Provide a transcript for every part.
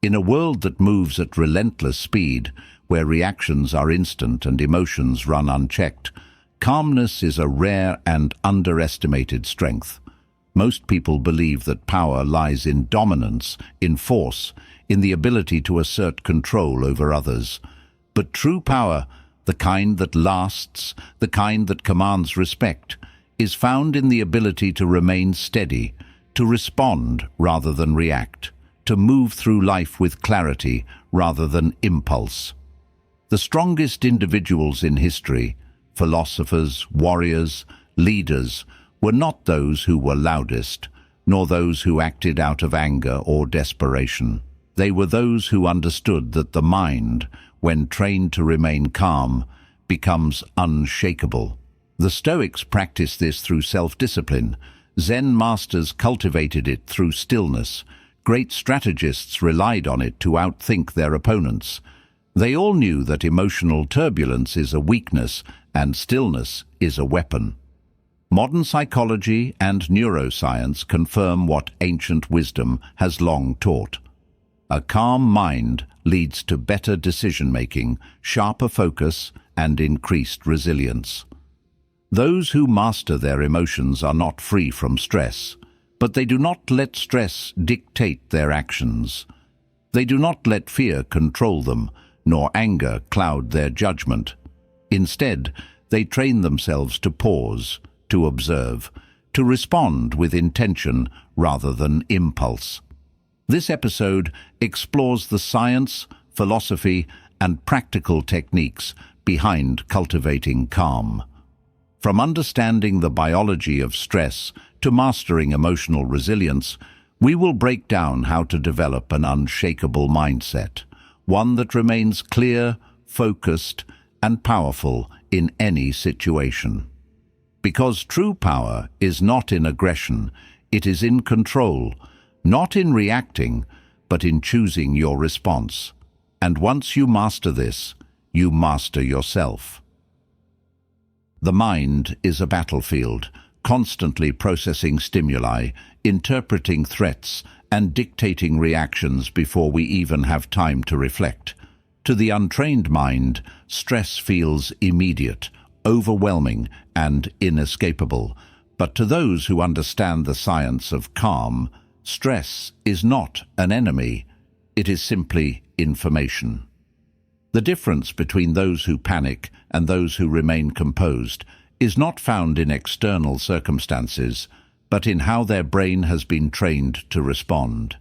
In a world that moves at relentless speed, where reactions are instant and emotions run unchecked, calmness is a rare and underestimated strength. Most people believe that power lies in dominance, in force, in the ability to assert control over others. But true power, the kind that lasts, the kind that commands respect, is found in the ability to remain steady, to respond rather than react, to move through life with clarity rather than impulse. The strongest individuals in history, philosophers, warriors, leaders, were not those who were loudest, nor those who acted out of anger or desperation. They were those who understood that the mind, when trained to remain calm, becomes unshakable. The Stoics practiced this through self-discipline. Zen masters cultivated it through stillness. Great strategists relied on it to outthink their opponents. They all knew that emotional turbulence is a weakness and stillness is a weapon. Modern psychology and neuroscience confirm what ancient wisdom has long taught. A calm mind leads to better decision-making, sharper focus, and increased resilience. Those who master their emotions are not free from stress, but they do not let stress dictate their actions. They do not let fear control them, nor anger cloud their judgment. Instead, they train themselves to pause, to observe, to respond with intention rather than impulse. This episode explores the science, philosophy, and practical techniques behind cultivating calm. From understanding the biology of stress to mastering emotional resilience, we will break down how to develop an unshakable mindset, one that remains clear, focused, and powerful in any situation. Because true power is not in aggression, it is in control, not in reacting, but in choosing your response. And once you master this, you master yourself. The mind is a battlefield, constantly processing stimuli, interpreting threats, and dictating reactions before we even have time to reflect. To the untrained mind, stress feels immediate, overwhelming, and inescapable. But to those who understand the science of calm, stress is not an enemy, it is simply information. The difference between those who panic and those who remain composed is not found in external circumstances, but in how their brain has been trained to respond.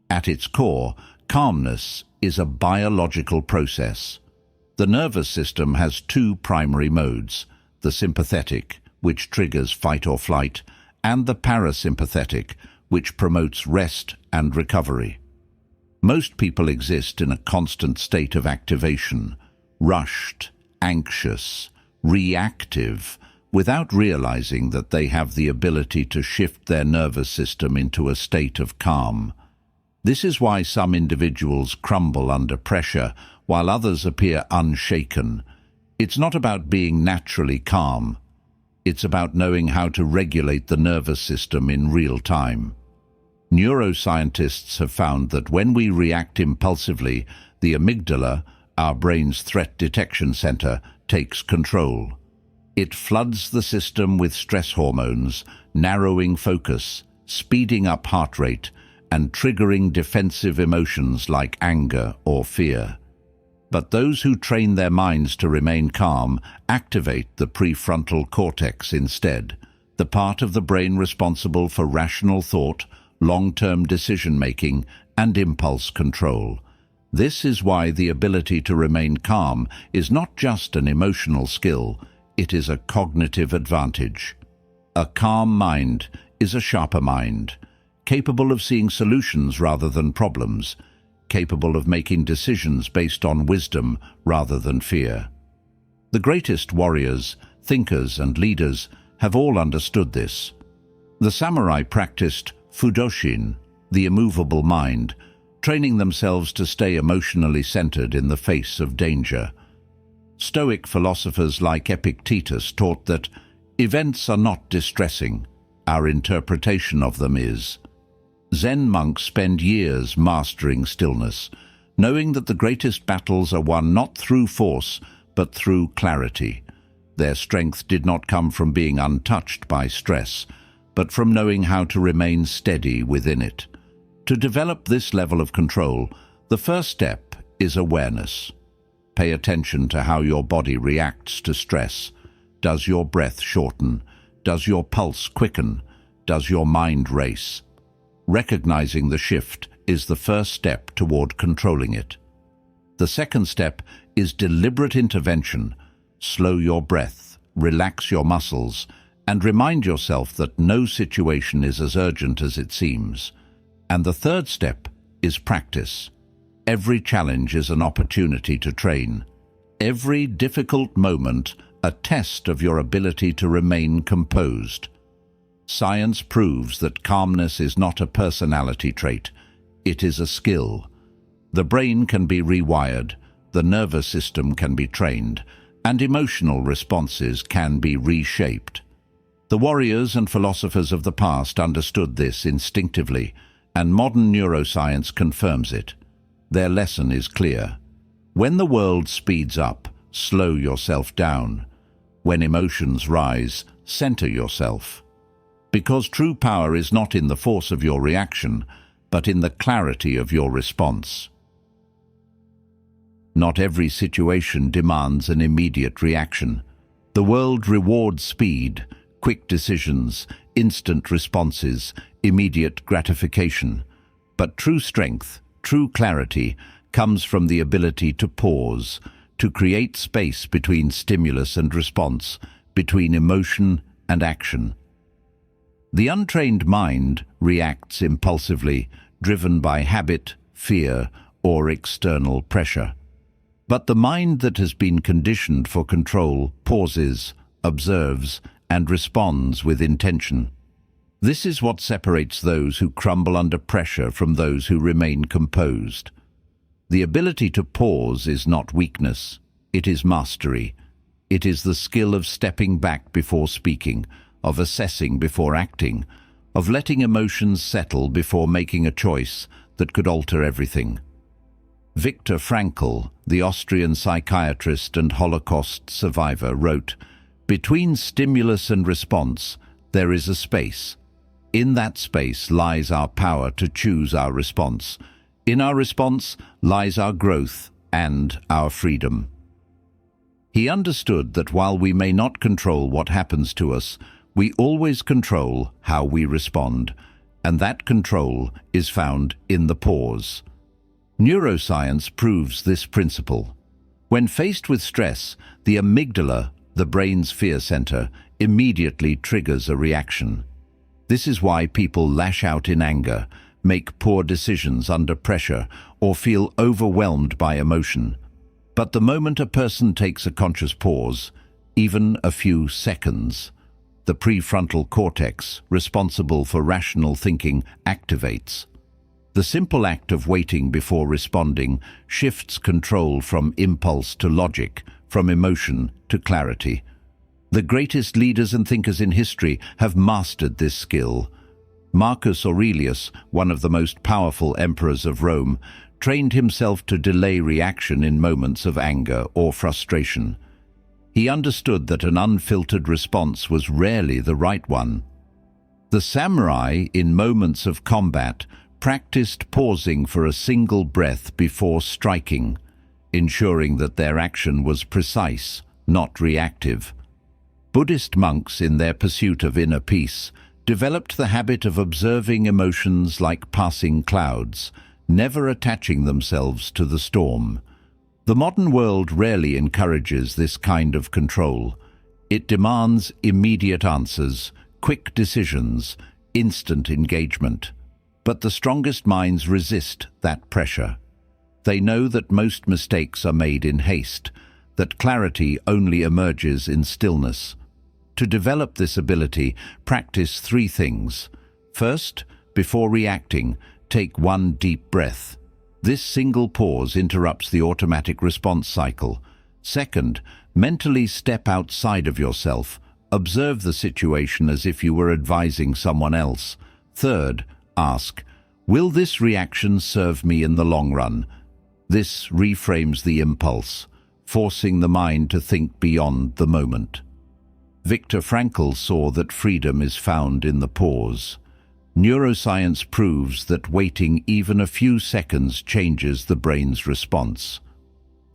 At its core, calmness is a biological process. The nervous system has two primary modes, the sympathetic, which triggers fight or flight, and the parasympathetic, which promotes rest and recovery. Most people exist in a constant state of activation, rushed, anxious, reactive, without realizing that they have the ability to shift their nervous system into a state of calm. This is why some individuals crumble under pressure, while others appear unshaken. It's not about being naturally calm. It's about knowing how to regulate the nervous system in real time. Neuroscientists have found that when we react impulsively, the amygdala, our brain's threat detection center, takes control. It floods the system with stress hormones, narrowing focus, speeding up heart rate, and triggering defensive emotions like anger or fear. But those who train their minds to remain calm activate the prefrontal cortex instead, the part of the brain responsible for rational thought, long-term decision-making, and impulse control. This is why the ability to remain calm is not just an emotional skill, it is a cognitive advantage. A calm mind is a sharper mind, capable of seeing solutions rather than problems, capable of making decisions based on wisdom rather than fear. The greatest warriors, thinkers, and leaders have all understood this. The samurai practiced Fudoshin, the immovable mind, training themselves to stay emotionally centered in the face of danger. Stoic philosophers like Epictetus taught that events are not distressing, our interpretation of them is. Zen monks spend years mastering stillness, knowing that the greatest battles are won not through force, but through clarity. Their strength did not come from being untouched by stress, but from knowing how to remain steady within it. To develop this level of control, the first step is awareness. Pay attention to how your body reacts to stress. Does your breath shorten? Does your pulse quicken? Does your mind race? Recognizing the shift is the first step toward controlling it. The second step is deliberate intervention. Slow your breath, relax your muscles, and remind yourself that no situation is as urgent as it seems. And the third step is practice. Every challenge is an opportunity to train. Every difficult moment a test of your ability to remain composed. Science proves that calmness is not a personality trait. It is a skill. The brain can be rewired, the nervous system can be trained, and emotional responses can be reshaped. The warriors and philosophers of the past understood this instinctively, and modern neuroscience confirms it. Their lesson is clear. When the world speeds up, slow yourself down. When emotions rise, center yourself. Because true power is not in the force of your reaction, but in the clarity of your response. Not every situation demands an immediate reaction. The world rewards speed, quick decisions, instant responses, immediate gratification. But true strength, true clarity, comes from the ability to pause, to create space between stimulus and response, between emotion and action. The untrained mind reacts impulsively, driven by habit, fear, or external pressure. But the mind that has been conditioned for control pauses, observes, and responds with intention. This is what separates those who crumble under pressure from those who remain composed. The ability to pause is not weakness, it is mastery. It is the skill of stepping back before speaking, of assessing before acting, of letting emotions settle before making a choice that could alter everything. Viktor Frankl, the Austrian psychiatrist and Holocaust survivor, wrote, "Between stimulus and response, there is a space. In that space lies our power to choose our response. In our response lies our growth and our freedom." He understood that while we may not control what happens to us, we always control how we respond, and that control is found in the pause. Neuroscience proves this principle. When faced with stress, the amygdala, the brain's fear center, immediately triggers a reaction. This is why people lash out in anger, make poor decisions under pressure, or feel overwhelmed by emotion. But the moment a person takes a conscious pause, even a few seconds, the prefrontal cortex, responsible for rational thinking, activates. The simple act of waiting before responding shifts control from impulse to logic, from emotion to clarity. The greatest leaders and thinkers in history have mastered this skill. Marcus Aurelius, one of the most powerful emperors of Rome, trained himself to delay reaction in moments of anger or frustration. He understood that an unfiltered response was rarely the right one. The samurai, in moments of combat, practiced pausing for a single breath before striking, ensuring that their action was precise, not reactive. Buddhist monks, in their pursuit of inner peace, developed the habit of observing emotions like passing clouds, never attaching themselves to the storm. The modern world rarely encourages this kind of control. It demands immediate answers, quick decisions, instant engagement. But the strongest minds resist that pressure. They know that most mistakes are made in haste, that clarity only emerges in stillness. To develop this ability, practice three things. First, before reacting, take one deep breath. This single pause interrupts the automatic response cycle. Second, mentally step outside of yourself. Observe the situation as if you were advising someone else. Third, ask, Will this reaction serve me in the long run? This reframes the impulse, forcing the mind to think beyond the moment. Viktor Frankl saw that freedom is found in the pause. Neuroscience proves that waiting even a few seconds changes the brain's response.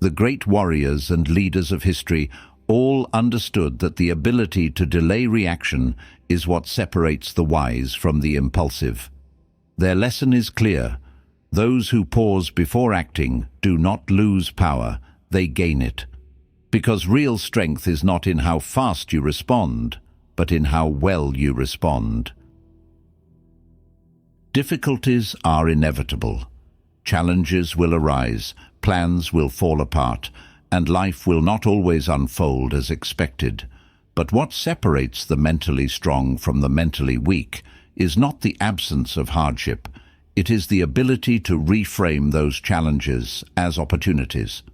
The great warriors and leaders of history all understood that the ability to delay reaction is what separates the wise from the impulsive. Their lesson is clear. Those who pause before acting do not lose power, they gain it. Because real strength is not in how fast you respond, but in how well you respond. Difficulties are inevitable. Challenges will arise, plans will fall apart, and life will not always unfold as expected. But what separates the mentally strong from the mentally weak is not the absence of hardship. It is the ability to reframe those challenges as opportunities.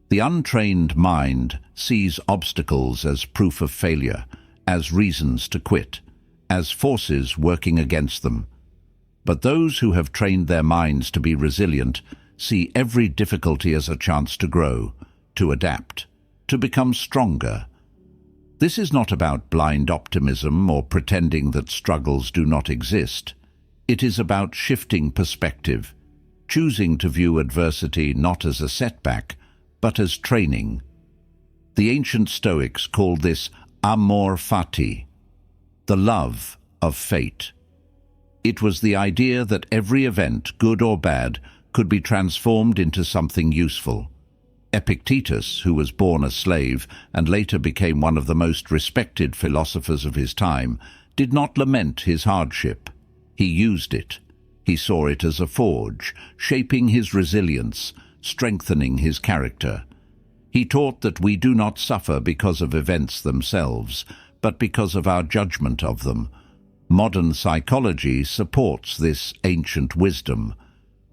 The untrained mind sees obstacles as proof of failure, as reasons to quit, as forces working against them. But those who have trained their minds to be resilient see every difficulty as a chance to grow, to adapt, to become stronger. This is not about blind optimism or pretending that struggles do not exist. It is about shifting perspective, choosing to view adversity not as a setback, but as training. The ancient Stoics called this amor fati, the love of fate. It was the idea that every event, good or bad, could be transformed into something useful. Epictetus, who was born a slave and later became one of the most respected philosophers of his time, did not lament his hardship. He used it. He saw it as a forge, shaping his resilience, strengthening his character. He taught that we do not suffer because of events themselves, but because of our judgment of them. Modern psychology supports this ancient wisdom.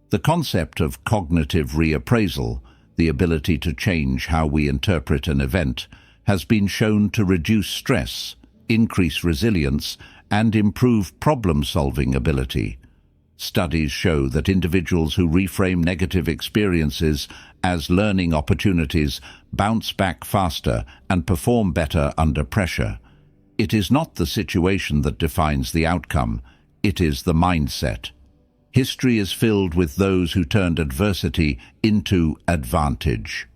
The concept of cognitive reappraisal, the ability to change how we interpret an event, has been shown to reduce stress, increase resilience, and improve problem-solving ability. Studies show that individuals who reframe negative experiences as learning opportunities bounce back faster and perform better under pressure. It is not the situation that defines the outcome, it is the mindset. History is filled with those who turned adversity into advantage.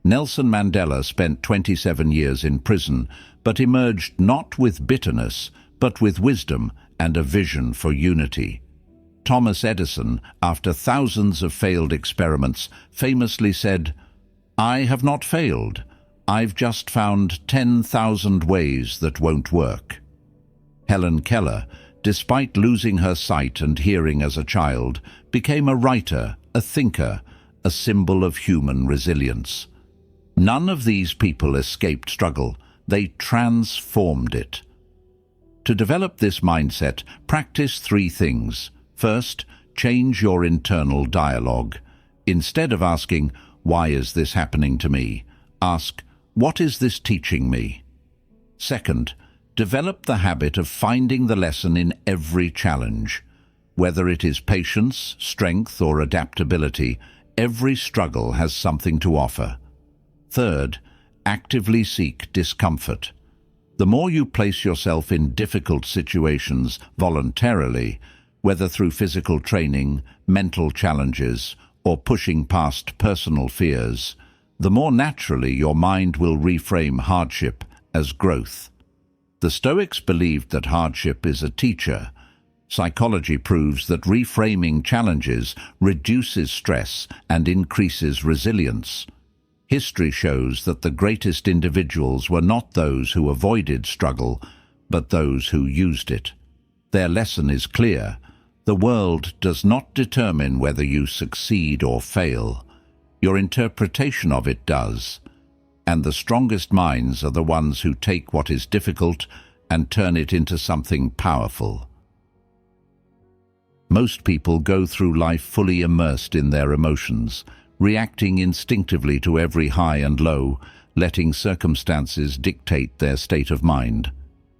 Nelson Mandela spent 27 years in prison, but emerged not with bitterness, but with wisdom and a vision for unity. Thomas Edison, after thousands of failed experiments, famously said, "I have not failed. I've just found 10,000 ways that won't work." Helen Keller, despite losing her sight and hearing as a child, became a writer, a thinker, a symbol of human resilience. None of these people escaped struggle. They transformed it. To develop this mindset, practice 3 things. First, change your internal dialogue. Instead of asking, "Why is this happening to me?" ask, "What is this teaching me?" Second, develop the habit of finding the lesson in every challenge. Whether it is patience, strength, or adaptability, every struggle has something to offer. Third, actively seek discomfort. The more you place yourself in difficult situations voluntarily, whether through physical training, mental challenges, or pushing past personal fears, the more naturally your mind will reframe hardship as growth. The Stoics believed that hardship is a teacher. Psychology proves that reframing challenges reduces stress and increases resilience. History shows that the greatest individuals were not those who avoided struggle, but those who used it. Their lesson is clear. The world does not determine whether you succeed or fail. Your interpretation of it does. And the strongest minds are the ones who take what is difficult and turn it into something powerful. Most people go through life fully immersed in their emotions, reacting instinctively to every high and low, letting circumstances dictate their state of mind.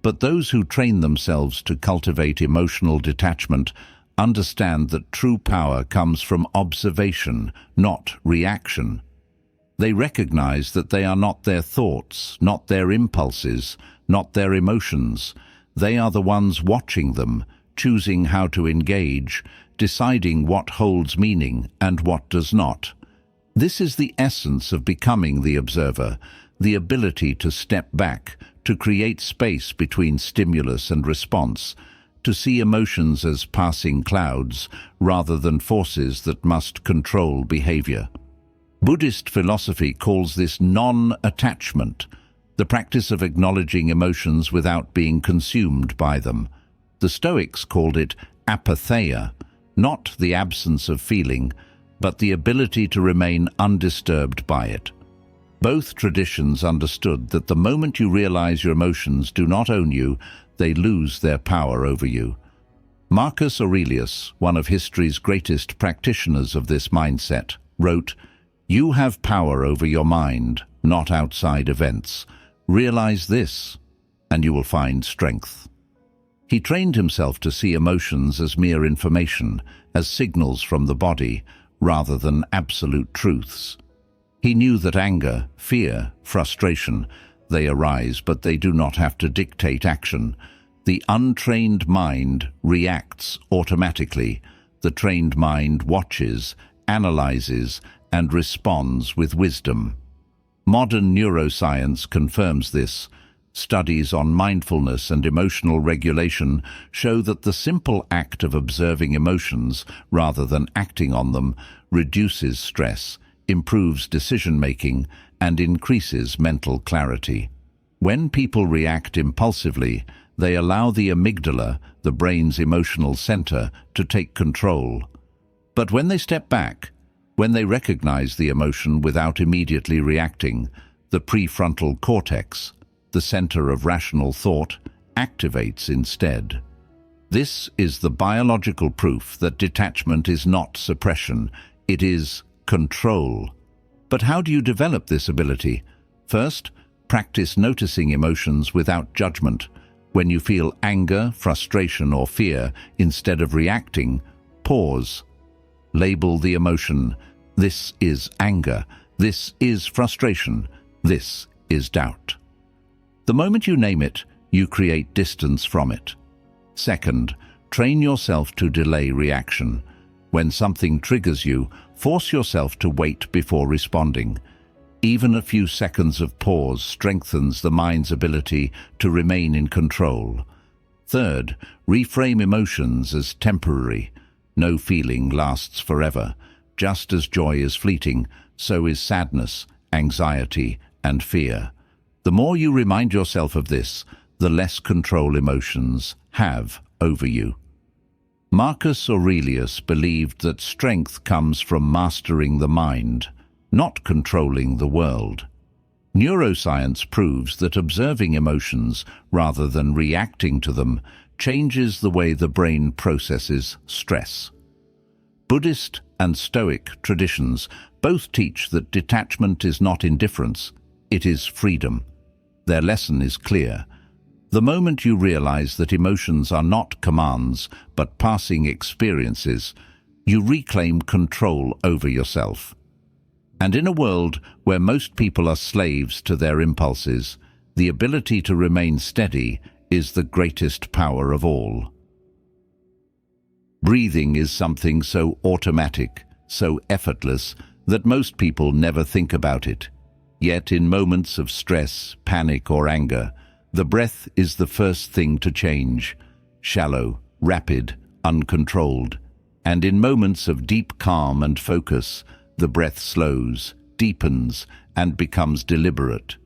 But those who train themselves to cultivate emotional detachment understand that true power comes from observation, not reaction. They recognize that they are not their thoughts, not their impulses, not their emotions. They are the ones watching them, choosing how to engage, deciding what holds meaning and what does not. This is the essence of becoming the observer, the ability to step back, to create space between stimulus and response, to see emotions as passing clouds rather than forces that must control behavior. Buddhist philosophy calls this non-attachment, the practice of acknowledging emotions without being consumed by them. The Stoics called it apatheia, not the absence of feeling, but the ability to remain undisturbed by it. Both traditions understood that the moment you realize your emotions do not own you, they lose their power over you. Marcus Aurelius, one of history's greatest practitioners of this mindset, wrote, "You have power over your mind, not outside events. Realize this, and you will find strength." He trained himself to see emotions as mere information, as signals from the body, rather than absolute truths. He knew that anger, fear, frustration, they arise, but they do not have to dictate action. The untrained mind reacts automatically. The trained mind watches, analyzes, and responds with wisdom. Modern neuroscience confirms this. Studies on mindfulness and emotional regulation show that the simple act of observing emotions, rather than acting on them, reduces stress, improves decision-making, and increases mental clarity. When people react impulsively, they allow the amygdala, the brain's emotional center, to take control. But when they step back, when they recognize the emotion without immediately reacting, the prefrontal cortex, the center of rational thought, activates instead. This is the biological proof that detachment is not suppression, it is control. But how do you develop this ability? First, practice noticing emotions without judgment. When you feel anger, frustration, or fear, instead of reacting, pause. Label the emotion. This is anger. This is frustration. This is doubt. The moment you name it, you create distance from it. Second, train yourself to delay reaction. When something triggers you, force yourself to wait before responding. Even a few seconds of pause strengthens the mind's ability to remain in control. Third, reframe emotions as temporary. No feeling lasts forever. Just as joy is fleeting, so is sadness, anxiety, and fear. The more you remind yourself of this, the less control emotions have over you. Marcus Aurelius believed that strength comes from mastering the mind, not controlling the world. Neuroscience proves that observing emotions rather than reacting to them changes the way the brain processes stress. Buddhist and Stoic traditions both teach that detachment is not indifference, it is freedom. Their lesson is clear. The moment you realize that emotions are not commands, but passing experiences, you reclaim control over yourself. And in a world where most people are slaves to their impulses, the ability to remain steady is the greatest power of all. Breathing is something so automatic, so effortless, that most people never think about it. Yet in moments of stress, panic, or anger, the breath is the first thing to change. Shallow, rapid, uncontrolled. And in moments of deep calm and focus, the breath slows, deepens, and becomes deliberate.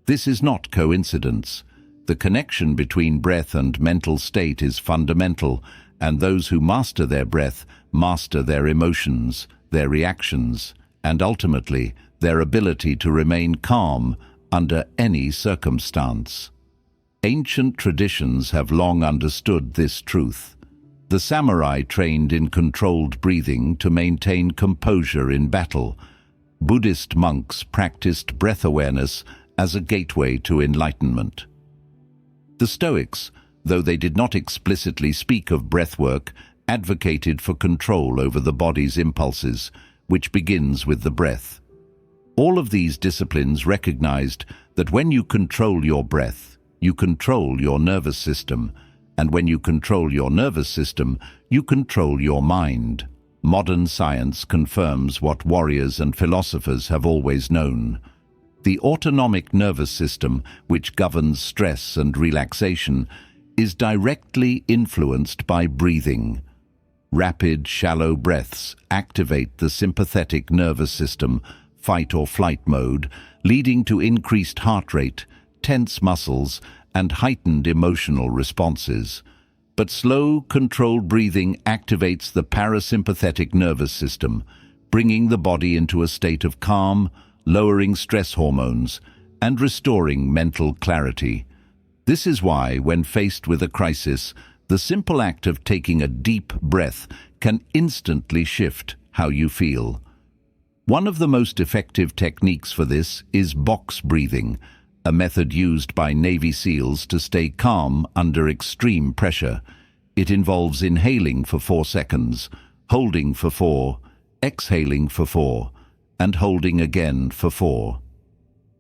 This is not coincidence. The connection between breath and mental state is fundamental, and those who master their breath master their emotions, their reactions, and ultimately their ability to remain calm under any circumstance. Ancient traditions have long understood this truth. The samurai trained in controlled breathing to maintain composure in battle. Buddhist monks practiced breath awareness as a gateway to enlightenment. The Stoics, though they did not explicitly speak of breathwork, advocated for control over the body's impulses, which begins with the breath. All of these disciplines recognized that when you control your breath, you control your nervous system, and when you control your nervous system, you control your mind. Modern science confirms what warriors and philosophers have always known. The autonomic nervous system, which governs stress and relaxation, is directly influenced by breathing. Rapid, shallow breaths activate the sympathetic nervous system, fight or flight mode, leading to increased heart rate, tense muscles, and heightened emotional responses. But slow, controlled breathing activates the parasympathetic nervous system, bringing the body into a state of calm, lowering stress hormones, and restoring mental clarity. This is why, when faced with a crisis, the simple act of taking a deep breath can instantly shift how you feel. One of the most effective techniques for this is box breathing, a method used by Navy SEALs to stay calm under extreme pressure. It involves inhaling for 4 seconds, holding for 4, exhaling for 4, and holding again for 4.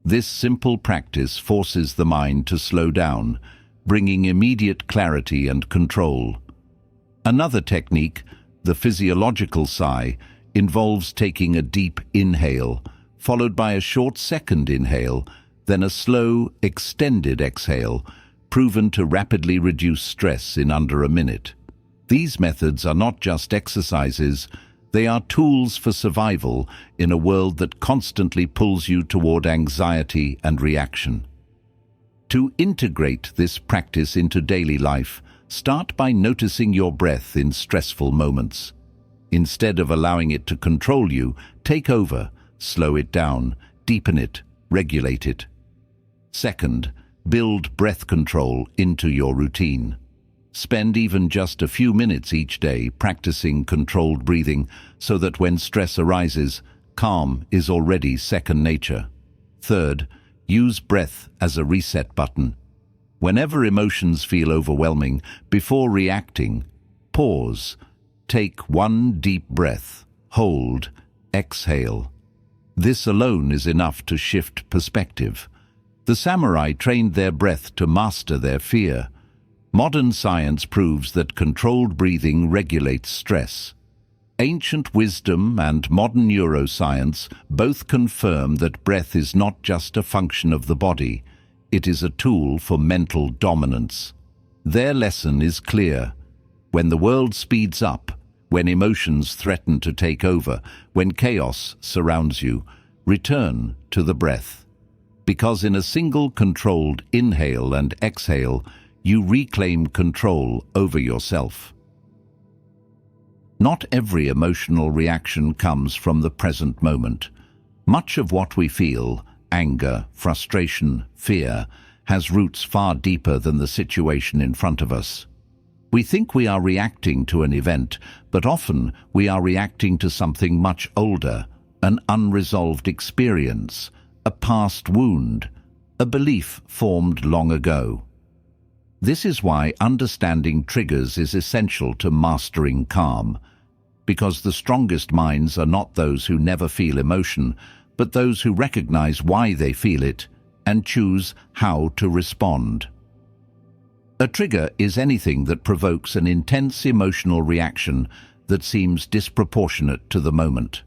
This simple practice forces the mind to slow down, bringing immediate clarity and control. Another technique, the physiological sigh, involves taking a deep inhale, followed by a short second inhale, then a slow, extended exhale, proven to rapidly reduce stress in under a minute. These methods are not just exercises, they are tools for survival in a world that constantly pulls you toward anxiety and reaction. To integrate this practice into daily life, start by noticing your breath in stressful moments. Instead of allowing it to control you, take over, slow it down, deepen it, regulate it. Second, build breath control into your routine. Spend even just a few minutes each day practicing controlled breathing so that when stress arises, calm is already second nature. Third, use breath as a reset button. Whenever emotions feel overwhelming, before reacting, pause. Take one deep breath, hold, exhale. This alone is enough to shift perspective. The samurai trained their breath to master their fear. Modern science proves that controlled breathing regulates stress. Ancient wisdom and modern neuroscience both confirm that breath is not just a function of the body, it is a tool for mental dominance. Their lesson is clear. When the world speeds up, when emotions threaten to take over, when chaos surrounds you, return to the breath. Because in a single controlled inhale and exhale, you reclaim control over yourself. Not every emotional reaction comes from the present moment. Much of what we feel, anger, frustration, fear, has roots far deeper than the situation in front of us. We think we are reacting to an event, but often we are reacting to something much older, an unresolved experience, a past wound, a belief formed long ago. This is why understanding triggers is essential to mastering calm, because the strongest minds are not those who never feel emotion, but those who recognize why they feel it and choose how to respond. A trigger is anything that provokes an intense emotional reaction that seems disproportionate to the moment.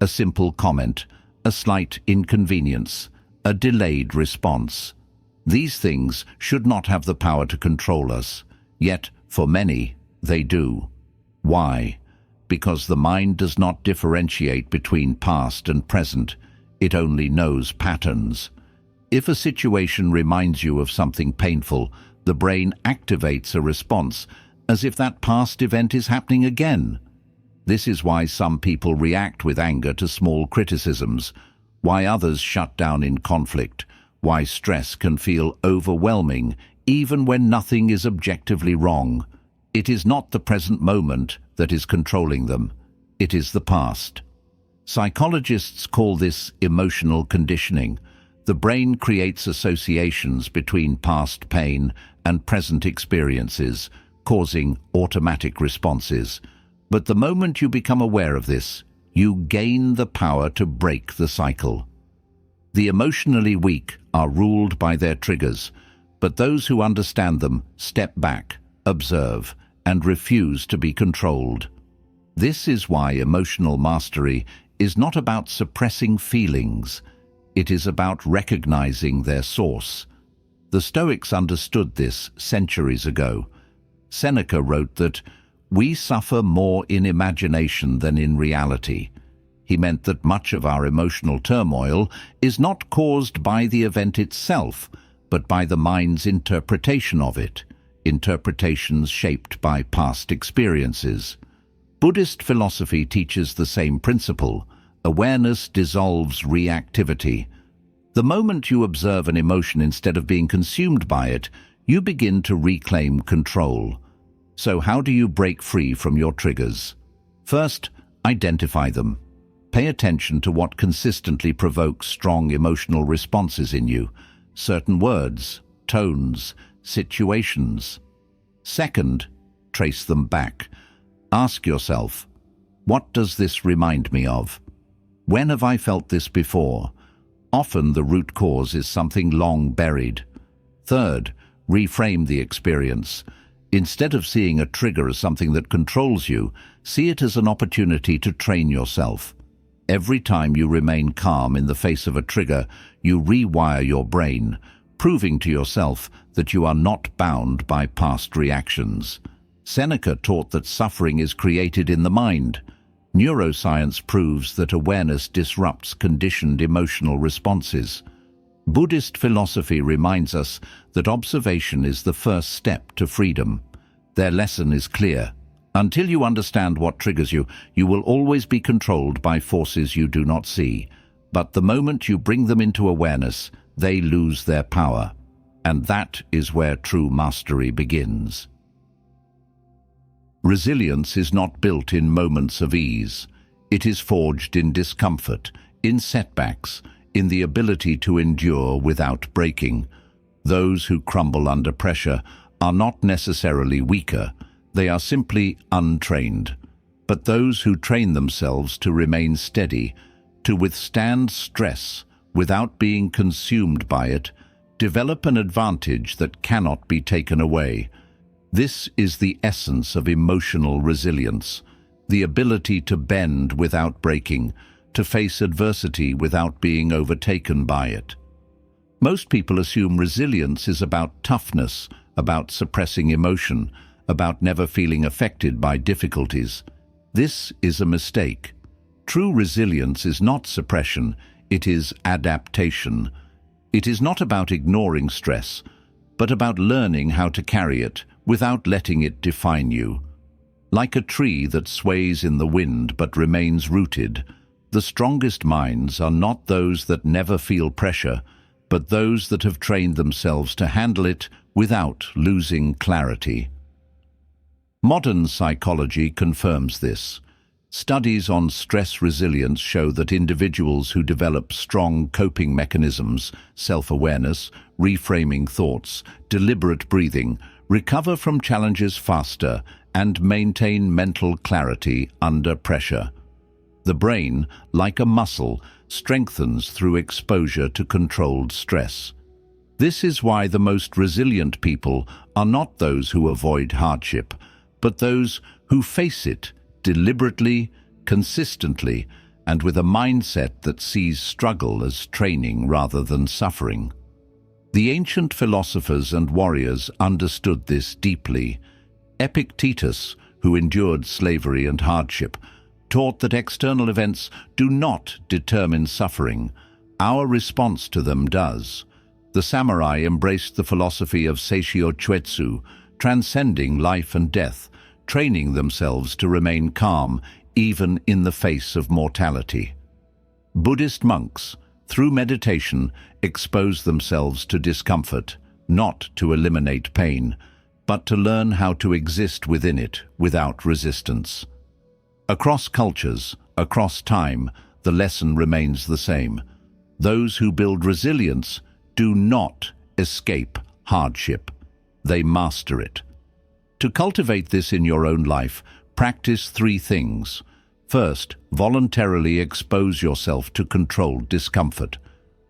A simple comment, a slight inconvenience, a delayed response. These things should not have the power to control us, yet for many they do. Why? Because the mind does not differentiate between past and present, it only knows patterns. If a situation reminds you of something painful, the brain activates a response as if that past event is happening again. This is why some people react with anger to small criticisms, why others shut down in conflict, why stress can feel overwhelming even when nothing is objectively wrong. It is not the present moment that is controlling them, it is the past. Psychologists call this emotional conditioning. The brain creates associations between past pain and present experiences, causing automatic responses. But the moment you become aware of this, you gain the power to break the cycle. The emotionally weak are ruled by their triggers, but those who understand them step back, observe, and refuse to be controlled. This is why emotional mastery is not about suppressing feelings. It is about recognizing their source. The Stoics understood this centuries ago. Seneca wrote that we suffer more in imagination than in reality. He meant that much of our emotional turmoil is not caused by the event itself, but by the mind's interpretation of it, interpretations shaped by past experiences. Buddhist philosophy teaches the same principle. Awareness dissolves reactivity. The moment you observe an emotion instead of being consumed by it, you begin to reclaim control. So how do you break free from your triggers? First, identify them. Pay attention to what consistently provokes strong emotional responses in you. Certain words, tones, situations. Second, trace them back. Ask yourself, what does this remind me of? When have I felt this before? Often the root cause is something long buried. Third, reframe the experience. Instead of seeing a trigger as something that controls you, see it as an opportunity to train yourself. Every time you remain calm in the face of a trigger, you rewire your brain, proving to yourself that you are not bound by past reactions. Seneca taught that suffering is created in the mind. Neuroscience proves that awareness disrupts conditioned emotional responses. Buddhist philosophy reminds us that observation is the first step to freedom. Their lesson is clear. Until you understand what triggers you, you will always be controlled by forces you do not see. But the moment you bring them into awareness, they lose their power. And that is where true mastery begins. Resilience is not built in moments of ease. It is forged in discomfort, in setbacks, in the ability to endure without breaking. Those who crumble under pressure are not necessarily weaker. They are simply untrained. But those who train themselves to remain steady, to withstand stress without being consumed by it, develop an advantage that cannot be taken away. This is the essence of emotional resilience, the ability to bend without breaking, to face adversity without being overtaken by it. Most people assume resilience is about toughness, about suppressing emotion, about never feeling affected by difficulties. This is a mistake. True resilience is not suppression, it is adaptation. It is not about ignoring stress, but about learning how to carry it without letting it define you. Like a tree that sways in the wind but remains rooted, the strongest minds are not those that never feel pressure, but those that have trained themselves to handle it without losing clarity. Modern psychology confirms this. Studies on stress resilience show that individuals who develop strong coping mechanisms, self-awareness, reframing thoughts, deliberate breathing, recover from challenges faster and maintain mental clarity under pressure. The brain, like a muscle, strengthens through exposure to controlled stress. This is why the most resilient people are not those who avoid hardship, but those who face it deliberately, consistently, and with a mindset that sees struggle as training rather than suffering. The ancient philosophers and warriors understood this deeply. Epictetus, who endured slavery and hardship, taught that external events do not determine suffering. Our response to them does. The samurai embraced the philosophy of Seishio Chuetsu, transcending life and death, training themselves to remain calm even in the face of mortality. Buddhist monks, through meditation, expose themselves to discomfort, not to eliminate pain, but to learn how to exist within it without resistance. Across cultures, across time, the lesson remains the same. Those who build resilience do not escape hardship. They master it. To cultivate this in your own life, practice three things. First, voluntarily expose yourself to controlled discomfort.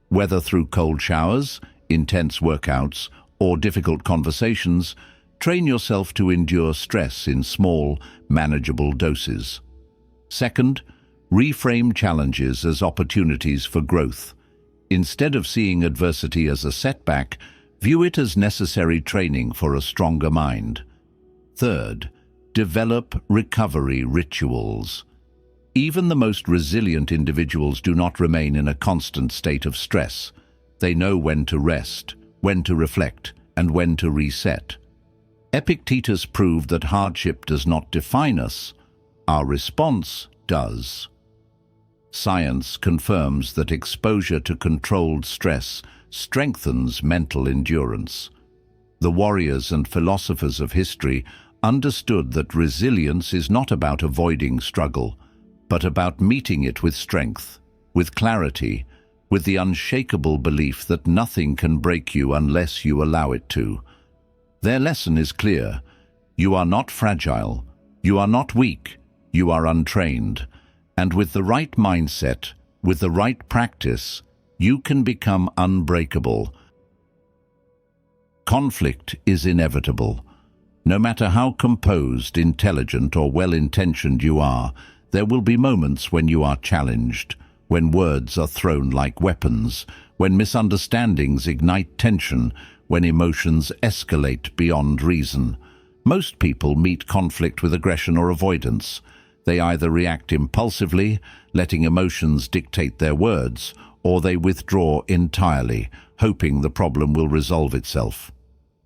Whether through cold showers, intense workouts, or difficult conversations, train yourself to endure stress in small, manageable doses. Second, reframe challenges as opportunities for growth. Instead of seeing adversity as a setback, view it as necessary training for a stronger mind. Third, develop recovery rituals. Even the most resilient individuals do not remain in a constant state of stress. They know when to rest, when to reflect, and when to reset. Epictetus proved that hardship does not define us, our response does. Science confirms that exposure to controlled stress strengthens mental endurance. The warriors and philosophers of history understood that resilience is not about avoiding struggle, but about meeting it with strength, with clarity, with the unshakable belief that nothing can break you unless you allow it to. Their lesson is clear. You are not fragile, you are not weak, you are untrained. And with the right mindset, with the right practice, you can become unbreakable. Conflict is inevitable. No matter how composed, intelligent, or well-intentioned you are, there will be moments when you are challenged, when words are thrown like weapons, when misunderstandings ignite tension, when emotions escalate beyond reason. Most people meet conflict with aggression or avoidance. They either react impulsively, letting emotions dictate their words, or they withdraw entirely, hoping the problem will resolve itself.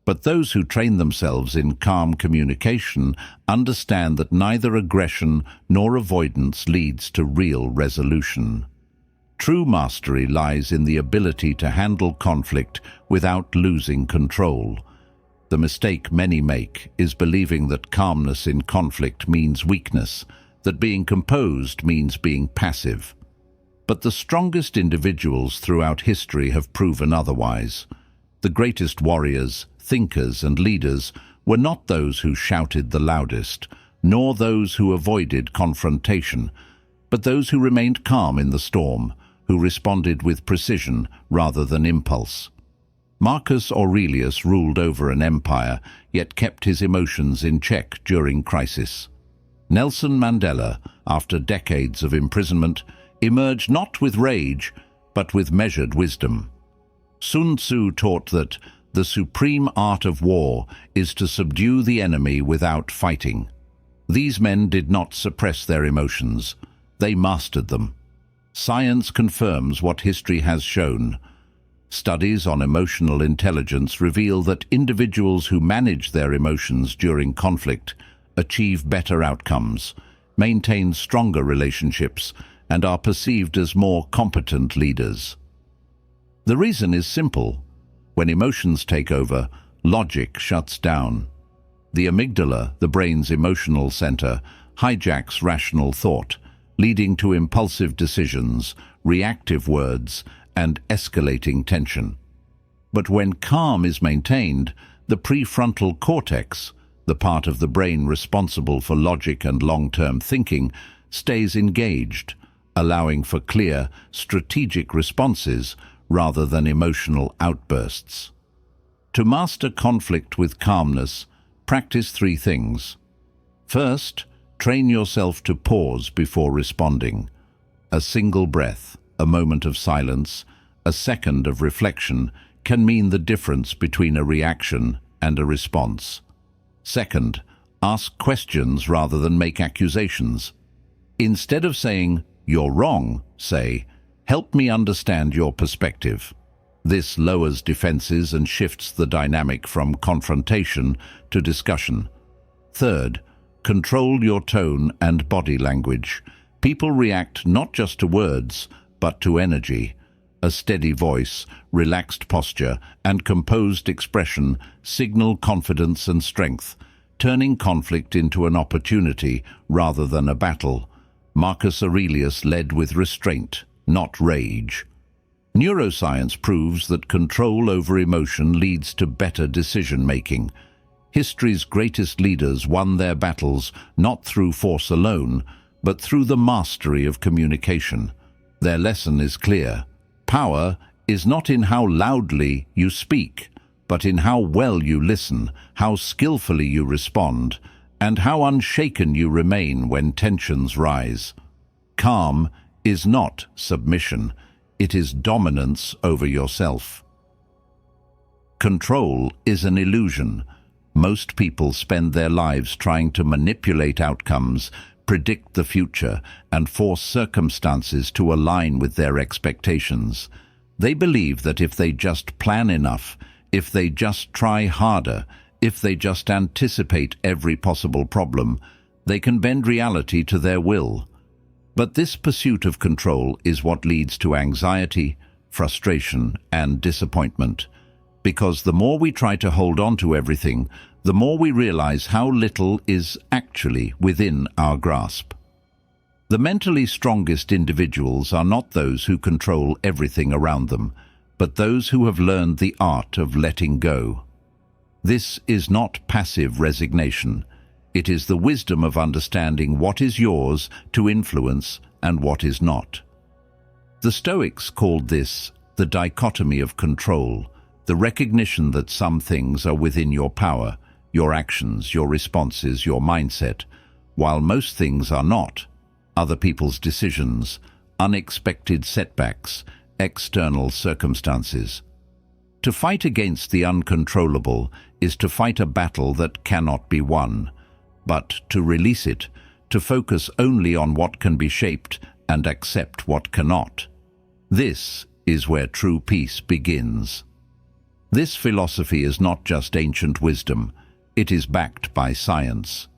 But those who train themselves in calm communication understand that neither aggression nor avoidance leads to real resolution. True mastery lies in the ability to handle conflict without losing control. The mistake many make is believing that calmness in conflict means weakness, that being composed means being passive. But the strongest individuals throughout history have proven otherwise. The greatest warriors, thinkers, and leaders were not those who shouted the loudest, nor those who avoided confrontation, but those who remained calm in the storm, who responded with precision rather than impulse. Marcus Aurelius ruled over an empire, yet kept his emotions in check during crisis. Nelson Mandela, after decades of imprisonment, emerged not with rage, but with measured wisdom. Sun Tzu taught that the supreme art of war is to subdue the enemy without fighting. These men did not suppress their emotions, they mastered them. Science confirms what history has shown. Studies on emotional intelligence reveal that individuals who manage their emotions during conflict achieve better outcomes, maintain stronger relationships, and are perceived as more competent leaders. The reason is simple. When emotions take over, logic shuts down. The amygdala, the brain's emotional center, hijacks rational thought, leading to impulsive decisions, reactive words, and escalating tension. But when calm is maintained, the prefrontal cortex, the part of the brain responsible for logic and long-term thinking, stays engaged, allowing for clear, strategic responses rather than emotional outbursts. To master conflict with calmness, practice three things. First, train yourself to pause before responding. A single breath, a moment of silence, a second of reflection can mean the difference between a reaction and a response. Second, ask questions rather than make accusations. Instead of saying, "You're wrong," say, "Help me understand your perspective." This lowers defenses and shifts the dynamic from confrontation to discussion. Third, control your tone and body language. People react not just to words, but to energy. A steady voice, relaxed posture, and composed expression signal confidence and strength, turning conflict into an opportunity rather than a battle. Marcus Aurelius led with restraint, not rage. Neuroscience proves that control over emotion leads to better decision-making. History's greatest leaders won their battles not through force alone, but through the mastery of communication. Their lesson is clear. Power is not in how loudly you speak, but in how well you listen, how skillfully you respond, and how unshaken you remain when tensions rise. Calm is not submission, it is dominance over yourself. Control is an illusion. Most people spend their lives trying to manipulate outcomes, predict the future, and force circumstances to align with their expectations. They believe that if they just plan enough, if they just try harder, if they just anticipate every possible problem, they can bend reality to their will. But this pursuit of control is what leads to anxiety, frustration, and disappointment. Because the more we try to hold on to everything, the more we realize how little is actually within our grasp. The mentally strongest individuals are not those who control everything around them, but those who have learned the art of letting go. This is not passive resignation. It is the wisdom of understanding what is yours to influence and what is not. The Stoics called this the dichotomy of control, the recognition that some things are within your power, your actions, your responses, your mindset, while most things are not. Other people's decisions, unexpected setbacks, external circumstances. To fight against the uncontrollable is to fight a battle that cannot be won, but to release it, to focus only on what can be shaped and accept what cannot. This is where true peace begins. This philosophy is not just ancient wisdom, it is backed by science.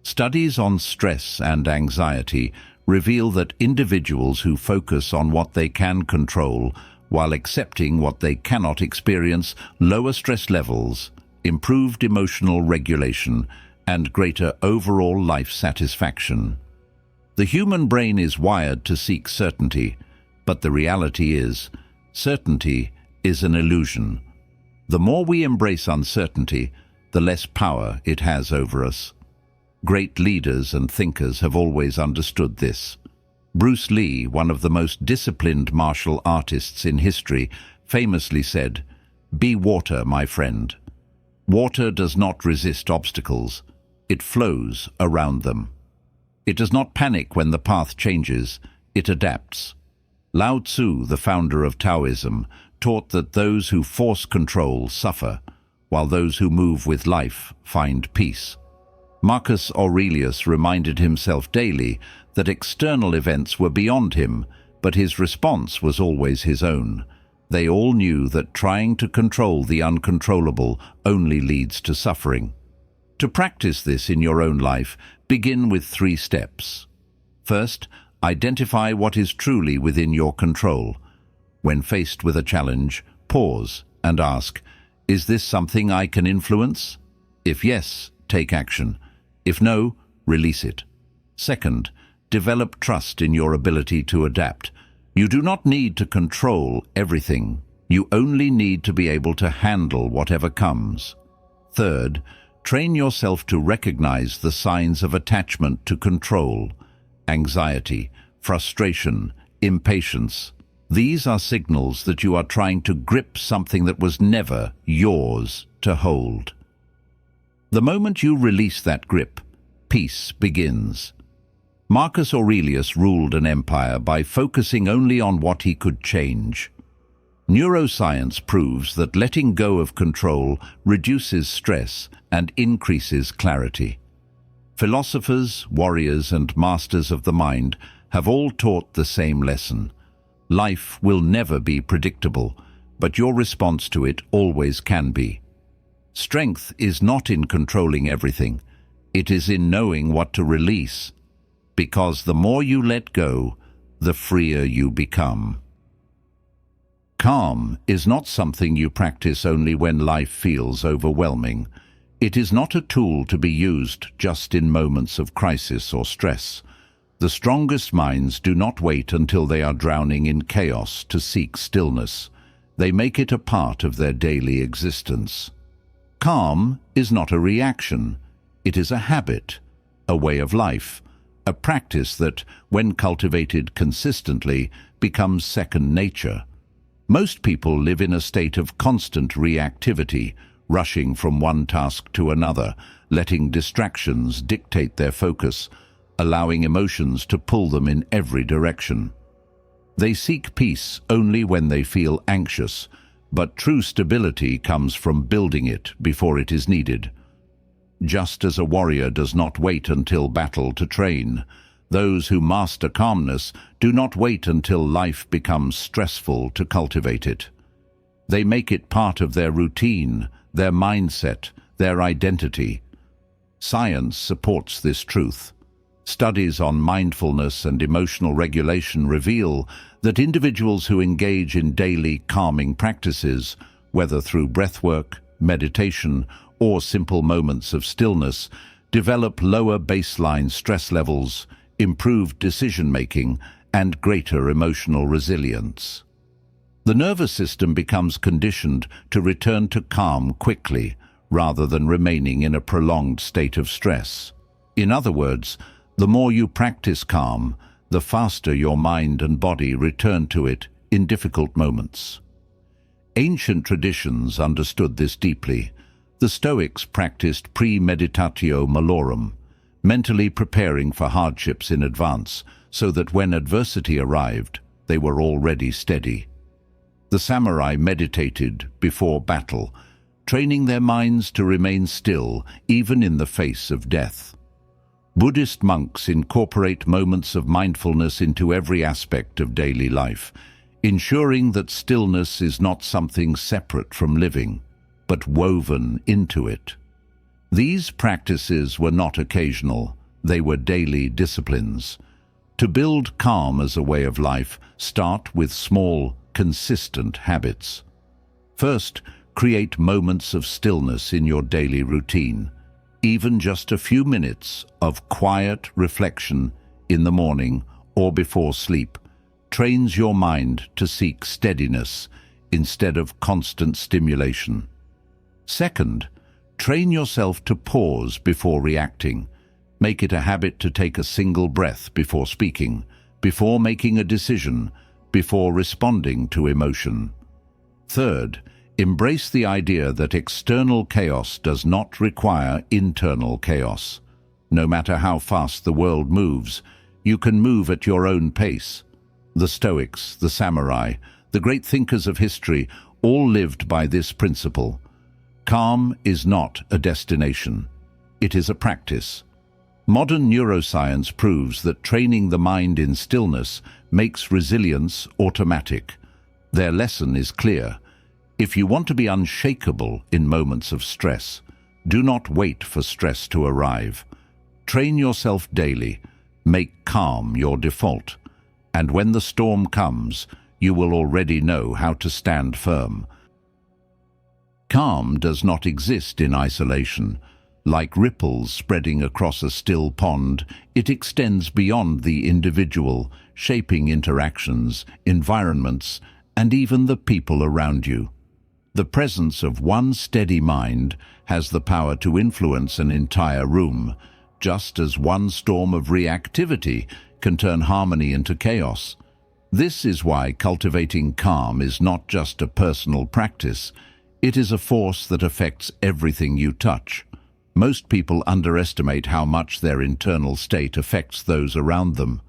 Studies on stress and anxiety reveal that individuals who focus on what they can control while accepting what they cannot experience lower stress levels, improved emotional regulation, and greater overall life satisfaction. The human brain is wired to seek certainty, but the reality is, certainty is an illusion. The more we embrace uncertainty, the less power it has over us. Great leaders and thinkers have always understood this. Bruce Lee, one of the most disciplined martial artists in history, famously said, "Be water, my friend." Water does not resist obstacles. It flows around them. It does not panic when the path changes. It adapts. Lao Tzu, the founder of Taoism, taught that those who force control suffer, while those who move with life find peace. Marcus Aurelius reminded himself daily that external events were beyond him, but his response was always his own. They all knew that trying to control the uncontrollable only leads to suffering. To practice this in your own life, begin with 3 steps. First, identify what is truly within your control. When faced with a challenge, pause and ask, is this something I can influence? If yes, take action. If no, release it. Second, develop trust in your ability to adapt. You do not need to control everything. You only need to be able to handle whatever comes. Third, train yourself to recognize the signs of attachment to control. Anxiety, frustration, impatience. These are signals that you are trying to grip something that was never yours to hold. The moment you release that grip, peace begins. Marcus Aurelius ruled an empire by focusing only on what he could change. Neuroscience proves that letting go of control reduces stress and increases clarity. Philosophers, warriors, and masters of the mind have all taught the same lesson. Life will never be predictable, but your response to it always can be. Strength is not in controlling everything. It is in knowing what to release, because the more you let go, the freer you become. Calm is not something you practice only when life feels overwhelming. It is not a tool to be used just in moments of crisis or stress. The strongest minds do not wait until they are drowning in chaos to seek stillness. They make it a part of their daily existence. Calm is not a reaction. It is a habit, a way of life, a practice that, when cultivated consistently, becomes second nature. Most people live in a state of constant reactivity, rushing from one task to another, letting distractions dictate their focus, allowing emotions to pull them in every direction. They seek peace only when they feel anxious, but true stability comes from building it before it is needed. Just as a warrior does not wait until battle to train, those who master calmness do not wait until life becomes stressful to cultivate it. They make it part of their routine, their mindset, their identity. Science supports this truth. Studies on mindfulness and emotional regulation reveal that individuals who engage in daily calming practices, whether through breathwork, meditation, or simple moments of stillness, develop lower baseline stress levels, improved decision-making, and greater emotional resilience. The nervous system becomes conditioned to return to calm quickly, rather than remaining in a prolonged state of stress. In other words, the more you practice calm, the faster your mind and body return to it in difficult moments. Ancient traditions understood this deeply. The Stoics practiced premeditatio malorum, mentally preparing for hardships in advance, so that when adversity arrived, they were already steady. The samurai meditated before battle, training their minds to remain still even in the face of death. Buddhist monks incorporate moments of mindfulness into every aspect of daily life, ensuring that stillness is not something separate from living, but woven into it. These practices were not occasional, they were daily disciplines. To build calm as a way of life, start with small, consistent habits. First, create moments of stillness in your daily routine. Even just a few minutes of quiet reflection in the morning or before sleep trains your mind to seek steadiness instead of constant stimulation. Second, train yourself to pause before reacting. Make it a habit to take a single breath before speaking, before making a decision, before responding to emotion. Third, embrace the idea that external chaos does not require internal chaos. No matter how fast the world moves, you can move at your own pace. The Stoics, the samurai, the great thinkers of history all lived by this principle. Calm is not a destination. It is a practice. Modern neuroscience proves that training the mind in stillness makes resilience automatic. Their lesson is clear. If you want to be unshakable in moments of stress, do not wait for stress to arrive. Train yourself daily. Make calm your default. And when the storm comes, you will already know how to stand firm. Calm does not exist in isolation. Like ripples spreading across a still pond, it extends beyond the individual, shaping interactions, environments, and even the people around you. The presence of one steady mind has the power to influence an entire room, just as one storm of reactivity can turn harmony into chaos. This is why cultivating calm is not just a personal practice. It is a force that affects everything you touch. Most people underestimate how much their internal state affects those around them.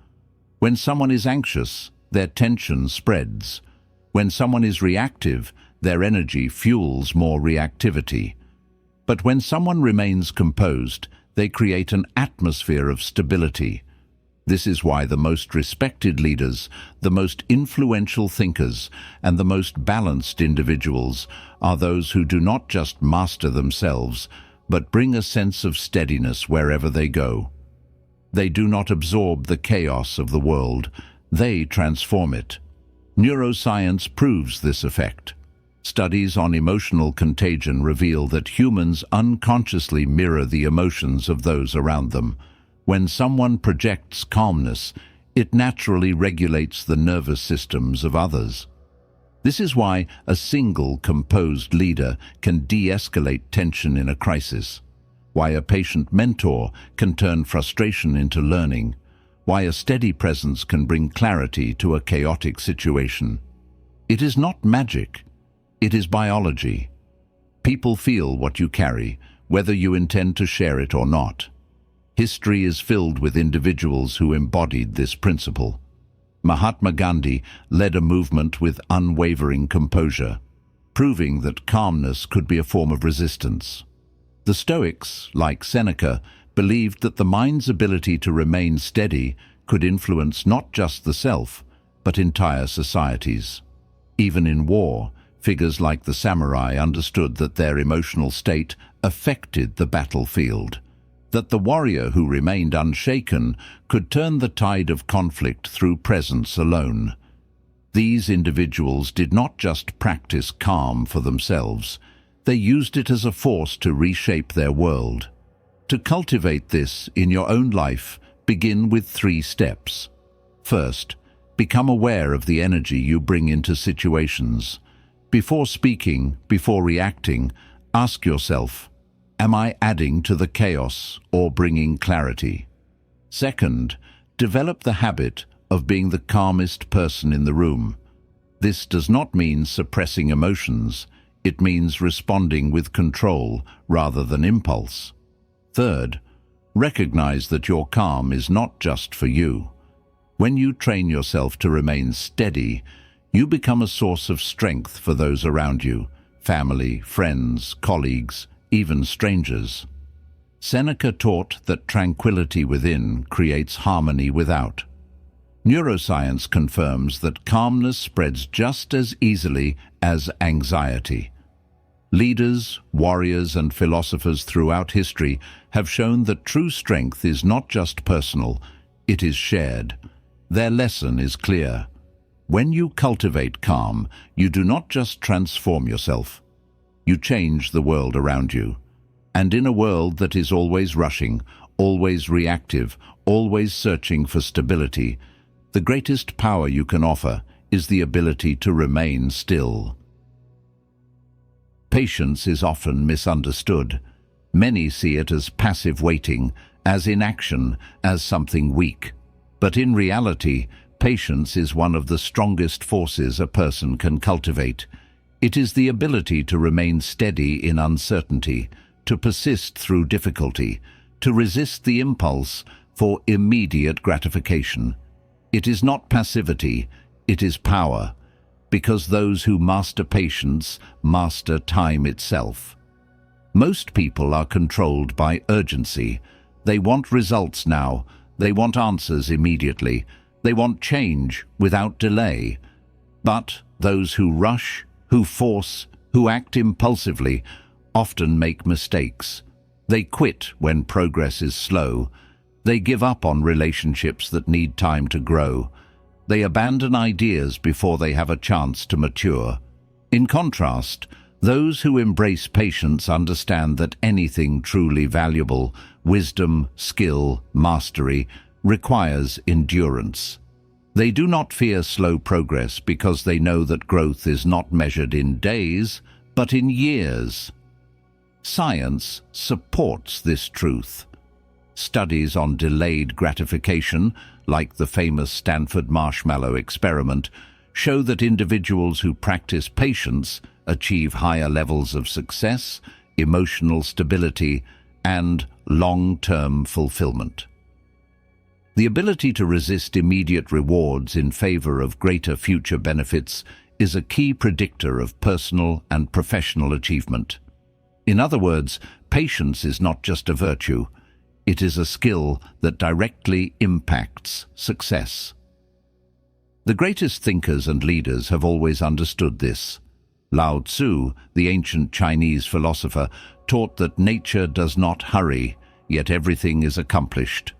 When someone is anxious, their tension spreads. When someone is reactive, their energy fuels more reactivity. But when someone remains composed, they create an atmosphere of stability. This is why the most respected leaders, the most influential thinkers, and the most balanced individuals are those who do not just master themselves, but bring a sense of steadiness wherever they go. They do not absorb the chaos of the world, they transform it. Neuroscience proves this effect. Studies on emotional contagion reveal that humans unconsciously mirror the emotions of those around them. When someone projects calmness, it naturally regulates the nervous systems of others. This is why a single composed leader can de-escalate tension in a crisis, why a patient mentor can turn frustration into learning, why a steady presence can bring clarity to a chaotic situation. It is not magic, it is biology. People feel what you carry, whether you intend to share it or not. History is filled with individuals who embodied this principle. Mahatma Gandhi led a movement with unwavering composure, proving that calmness could be a form of resistance. The Stoics, like Seneca, believed that the mind's ability to remain steady could influence not just the self, but entire societies. Even in war, figures like the samurai understood that their emotional state affected the battlefield, that the warrior who remained unshaken could turn the tide of conflict through presence alone. These individuals did not just practice calm for themselves, they used it as a force to reshape their world. To cultivate this in your own life, begin with 3 steps. First, become aware of the energy you bring into situations. Before speaking, before reacting, ask yourself, am I adding to the chaos or bringing clarity? Second, develop the habit of being the calmest person in the room. This does not mean suppressing emotions. It means responding with control rather than impulse. Third, recognize that your calm is not just for you. When you train yourself to remain steady, you become a source of strength for those around you, family, friends, colleagues, even strangers. Seneca taught that tranquility within creates harmony without. Neuroscience confirms that calmness spreads just as easily as anxiety. Leaders, warriors, and philosophers throughout history have shown that true strength is not just personal, it is shared. Their lesson is clear. When you cultivate calm, you do not just transform yourself. You change the world around you. And in a world that is always rushing, always reactive, always searching for stability, the greatest power you can offer is the ability to remain still. Patience is often misunderstood. Many see it as passive waiting, as inaction, as something weak. But in reality, patience is one of the strongest forces a person can cultivate. It is the ability to remain steady in uncertainty, to persist through difficulty, to resist the impulse for immediate gratification. It is not passivity, it is power, because those who master patience master time itself. Most people are controlled by urgency. They want results now, they want answers immediately, they want change without delay. But those who rush, who force, who act impulsively, often make mistakes. They quit when progress is slow. They give up on relationships that need time to grow. They abandon ideas before they have a chance to mature. In contrast, those who embrace patience understand that anything truly valuable, wisdom, skill, mastery, requires endurance. They do not fear slow progress because they know that growth is not measured in days, but in years. Science supports this truth. Studies on delayed gratification, like the famous Stanford marshmallow experiment, show that individuals who practice patience achieve higher levels of success, emotional stability, and long-term fulfillment. The ability to resist immediate rewards in favor of greater future benefits is a key predictor of personal and professional achievement. In other words, patience is not just a virtue, it is a skill that directly impacts success. The greatest thinkers and leaders have always understood this. Lao Tzu, the ancient Chinese philosopher, taught that nature does not hurry, yet everything is accomplished.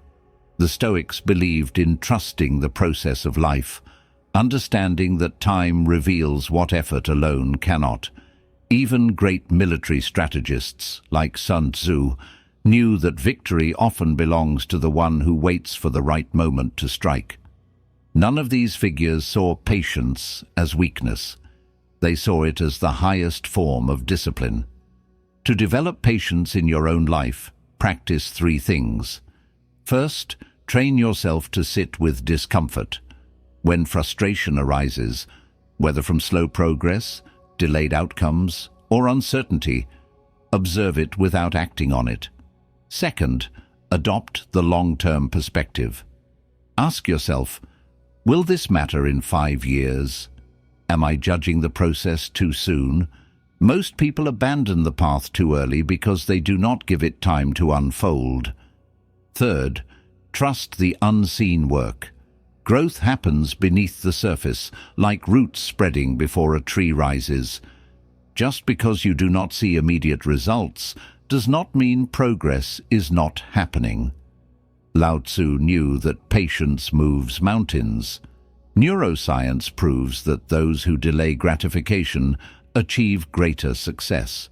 The Stoics believed in trusting the process of life, understanding that time reveals what effort alone cannot. Even great military strategists, like Sun Tzu, knew that victory often belongs to the one who waits for the right moment to strike. None of these figures saw patience as weakness. They saw it as the highest form of discipline. To develop patience in your own life, practice three things. First, train yourself to sit with discomfort. When frustration arises, whether from slow progress, delayed outcomes, or uncertainty, observe it without acting on it. Second, adopt the long-term perspective. Ask yourself, will this matter in 5 years? Am I judging the process too soon? Most people abandon the path too early because they do not give it time to unfold. Third, trust the unseen work. Growth happens beneath the surface, like roots spreading before a tree rises. Just because you do not see immediate results does not mean progress is not happening. Lao Tzu knew that patience moves mountains. Neuroscience proves that those who delay gratification achieve greater success.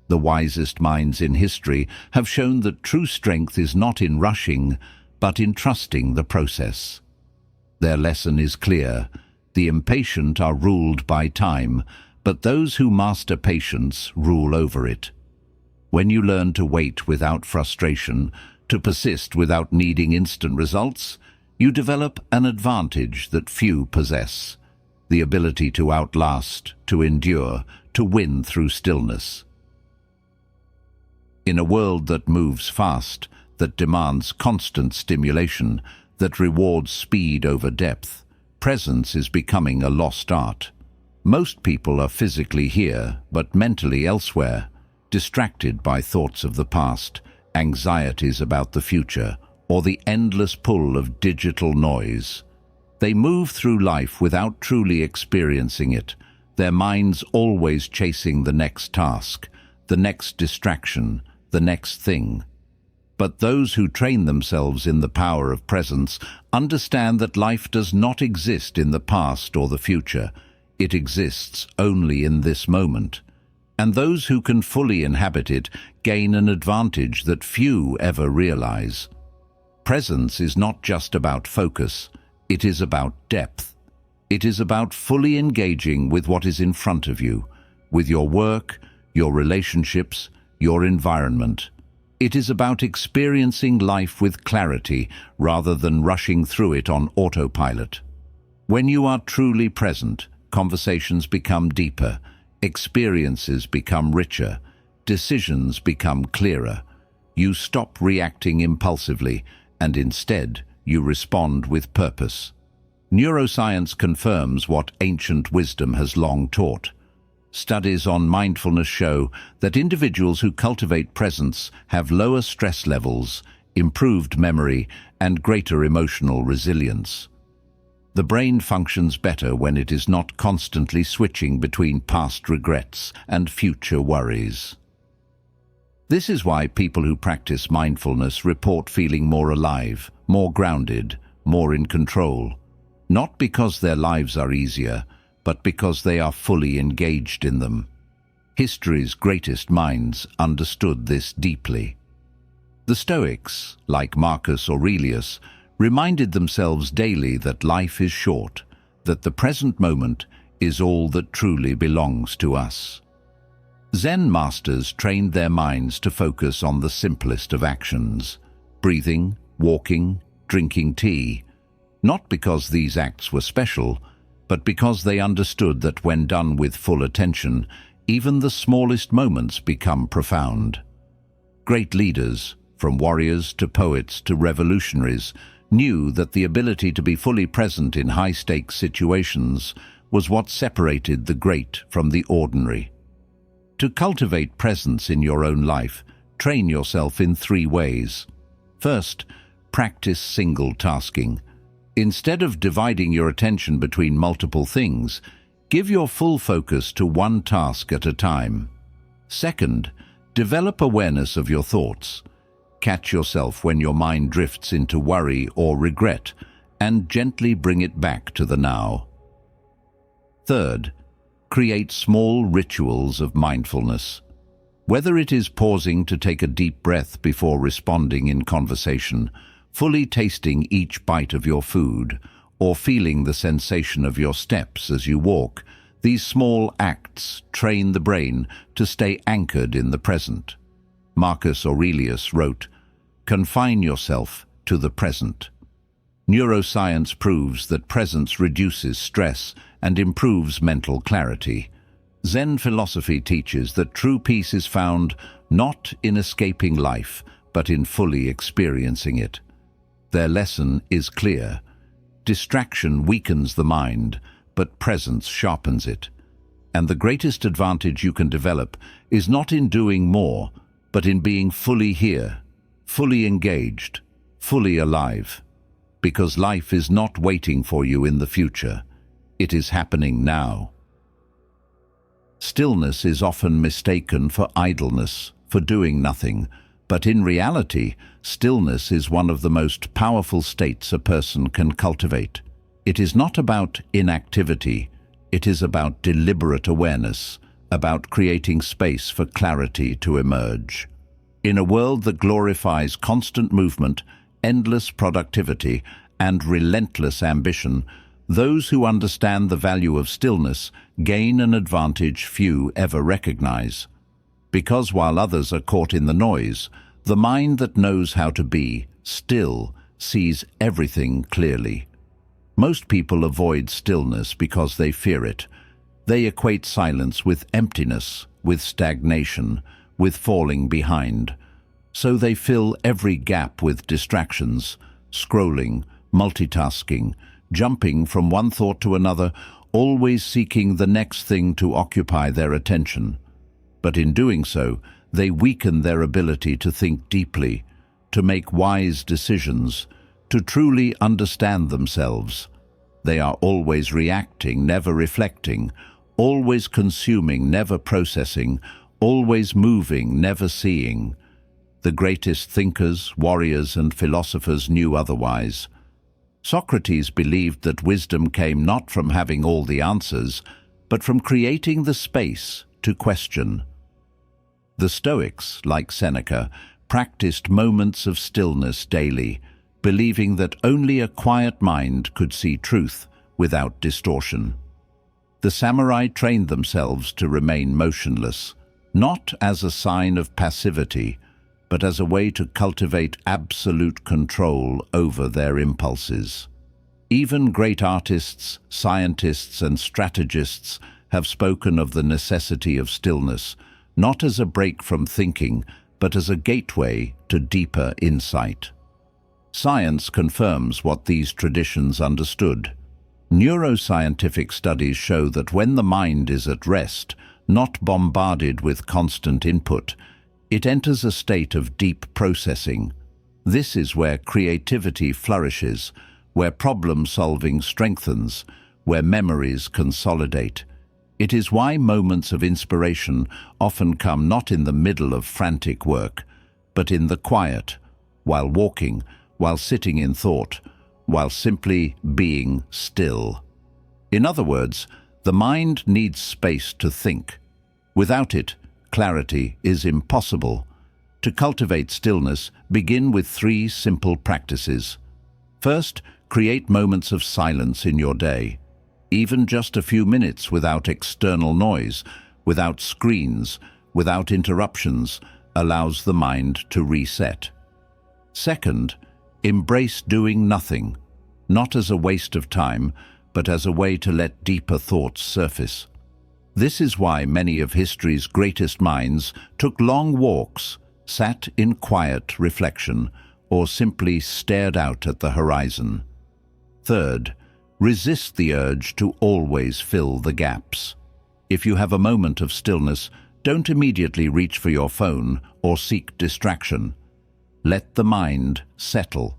The wisest minds in history have shown that true strength is not in rushing, but in trusting the process. Their lesson is clear. The impatient are ruled by time, but those who master patience rule over it. When you learn to wait without frustration, to persist without needing instant results, you develop an advantage that few possess: the ability to outlast, to endure, to win through stillness. In a world that moves fast, that demands constant stimulation, that rewards speed over depth, presence is becoming a lost art. Most people are physically here, but mentally elsewhere, distracted by thoughts of the past, anxieties about the future, or the endless pull of digital noise. They move through life without truly experiencing it, their minds always chasing the next task, the next distraction, the next thing. But those who train themselves in the power of presence understand that life does not exist in the past or the future. It exists only in this moment. And those who can fully inhabit it gain an advantage that few ever realize. Presence is not just about focus, it is about depth. It is about fully engaging with what is in front of you, with your work, your relationships, your environment. It is about experiencing life with clarity rather than rushing through it on autopilot. When you are truly present, conversations become deeper, experiences become richer, decisions become clearer. You stop reacting impulsively, and instead you respond with purpose. Neuroscience confirms what ancient wisdom has long taught. Studies on mindfulness show that individuals who cultivate presence have lower stress levels, improved memory, and greater emotional resilience. The brain functions better when it is not constantly switching between past regrets and future worries. This is why people who practice mindfulness report feeling more alive, more grounded, more in control. Not because their lives are easier, but because they are fully engaged in them. History's greatest minds understood this deeply. The Stoics, like Marcus Aurelius, reminded themselves daily that life is short, that the present moment is all that truly belongs to us. Zen masters trained their minds to focus on the simplest of actions: breathing, walking, drinking tea, not because these acts were special, but because they understood that when done with full attention, even the smallest moments become profound. Great leaders, from warriors to poets to revolutionaries, knew that the ability to be fully present in high-stakes situations was what separated the great from the ordinary. To cultivate presence in your own life, train yourself in 3 ways. First, practice single tasking. Instead of dividing your attention between multiple things, give your full focus to one task at a time. Second, develop awareness of your thoughts. Catch yourself when your mind drifts into worry or regret, and gently bring it back to the now. Third, create small rituals of mindfulness. Whether it is pausing to take a deep breath before responding in conversation, fully tasting each bite of your food, or feeling the sensation of your steps as you walk, These small acts train the brain to stay anchored in the present. Marcus Aurelius wrote, "Confine yourself to the present." Neuroscience proves that presence reduces stress and improves mental clarity. Zen philosophy teaches that true peace is found not in escaping life, but in fully experiencing it. Their lesson is clear. Distraction weakens the mind, but presence sharpens it. And the greatest advantage you can develop is not in doing more, but in being fully here, fully engaged, fully alive. Because life is not waiting for you in the future. It is happening now. Stillness is often mistaken for idleness, for doing nothing, but in reality, stillness is one of the most powerful states a person can cultivate. It is not about inactivity, it is about deliberate awareness, about creating space for clarity to emerge. In a world that glorifies constant movement, endless productivity, and relentless ambition, those who understand the value of stillness gain an advantage few ever recognize. Because while others are caught in the noise, the mind that knows how to be still sees everything clearly. Most people avoid stillness because they fear it. They equate silence with emptiness, with stagnation, with falling behind. So they fill every gap with distractions, scrolling, multitasking, jumping from one thought to another, always seeking the next thing to occupy their attention. But in doing so, they weaken their ability to think deeply, to make wise decisions, to truly understand themselves. They are always reacting, never reflecting, always consuming, never processing, always moving, never seeing. The greatest thinkers, warriors, and philosophers knew otherwise. Socrates believed that wisdom came not from having all the answers, but from creating the space to question. The Stoics, like Seneca, practiced moments of stillness daily, believing that only a quiet mind could see truth without distortion. The samurai trained themselves to remain motionless, not as a sign of passivity, but as a way to cultivate absolute control over their impulses. Even great artists, scientists, and strategists have spoken of the necessity of stillness, not as a break from thinking, but as a gateway to deeper insight. Science confirms what these traditions understood. Neuroscientific studies show that when the mind is at rest, not bombarded with constant input, it enters a state of deep processing. This is where creativity flourishes, where problem-solving strengthens, where memories consolidate. It is why moments of inspiration often come not in the middle of frantic work, but in the quiet, while walking, while sitting in thought, while simply being still. In other words, the mind needs space to think. Without it, clarity is impossible. To cultivate stillness, begin with 3 simple practices. First, create moments of silence in your day. Even just a few minutes without external noise, without screens, without interruptions, allows the mind to reset. Second, embrace doing nothing, not as a waste of time, but as a way to let deeper thoughts surface. This is why many of history's greatest minds took long walks, sat in quiet reflection, or simply stared out at the horizon. Third, resist the urge to always fill the gaps. If you have a moment of stillness, don't immediately reach for your phone or seek distraction. Let the mind settle.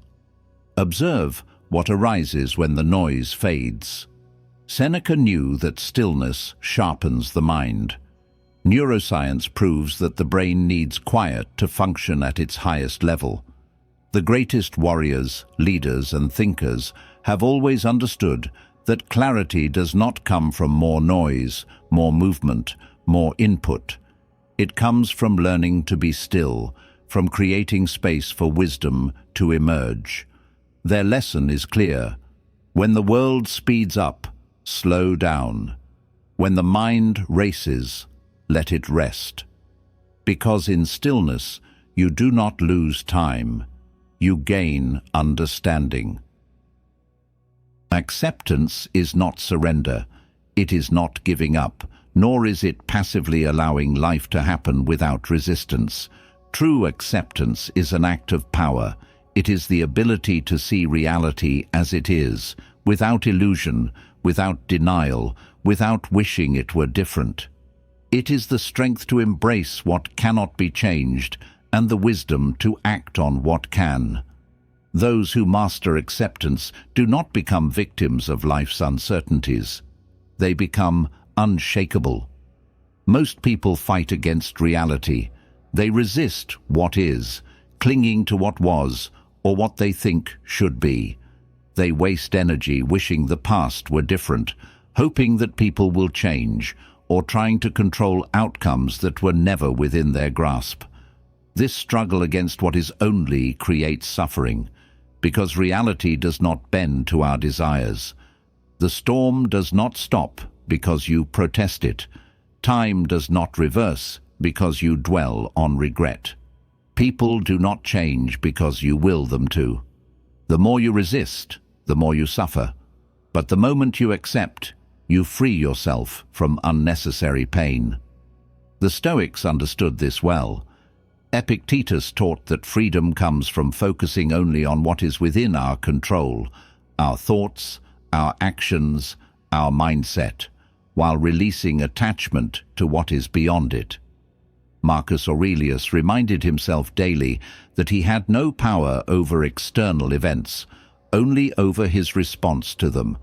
Observe what arises when the noise fades. Seneca knew that stillness sharpens the mind. Neuroscience proves that the brain needs quiet to function at its highest level. The greatest warriors, leaders, and thinkers have always understood that clarity does not come from more noise, more movement, more input. It comes from learning to be still, from creating space for wisdom to emerge. Their lesson is clear. When the world speeds up, slow down. When the mind races, let it rest. Because in stillness, you do not lose time, you gain understanding. Acceptance is not surrender, it is not giving up, nor is it passively allowing life to happen without resistance. True acceptance is an act of power. It is the ability to see reality as it is, without illusion, without denial, without wishing it were different. It is the strength to embrace what cannot be changed and the wisdom to act on what can. Those who master acceptance do not become victims of life's uncertainties. They become unshakable. Most people fight against reality. They resist what is, clinging to what was or what they think should be. They waste energy wishing the past were different, hoping that people will change, or trying to control outcomes that were never within their grasp. This struggle against what is only creates suffering, because reality does not bend to our desires. The storm does not stop because you protest it. Time does not reverse because you dwell on regret. People do not change because you will them to. The more you resist, the more you suffer. But the moment you accept, you free yourself from unnecessary pain. The Stoics understood this well. Epictetus taught that freedom comes from focusing only on what is within our control, our thoughts, our actions, our mindset, while releasing attachment to what is beyond it. Marcus Aurelius reminded himself daily that he had no power over external events, only over his response to them.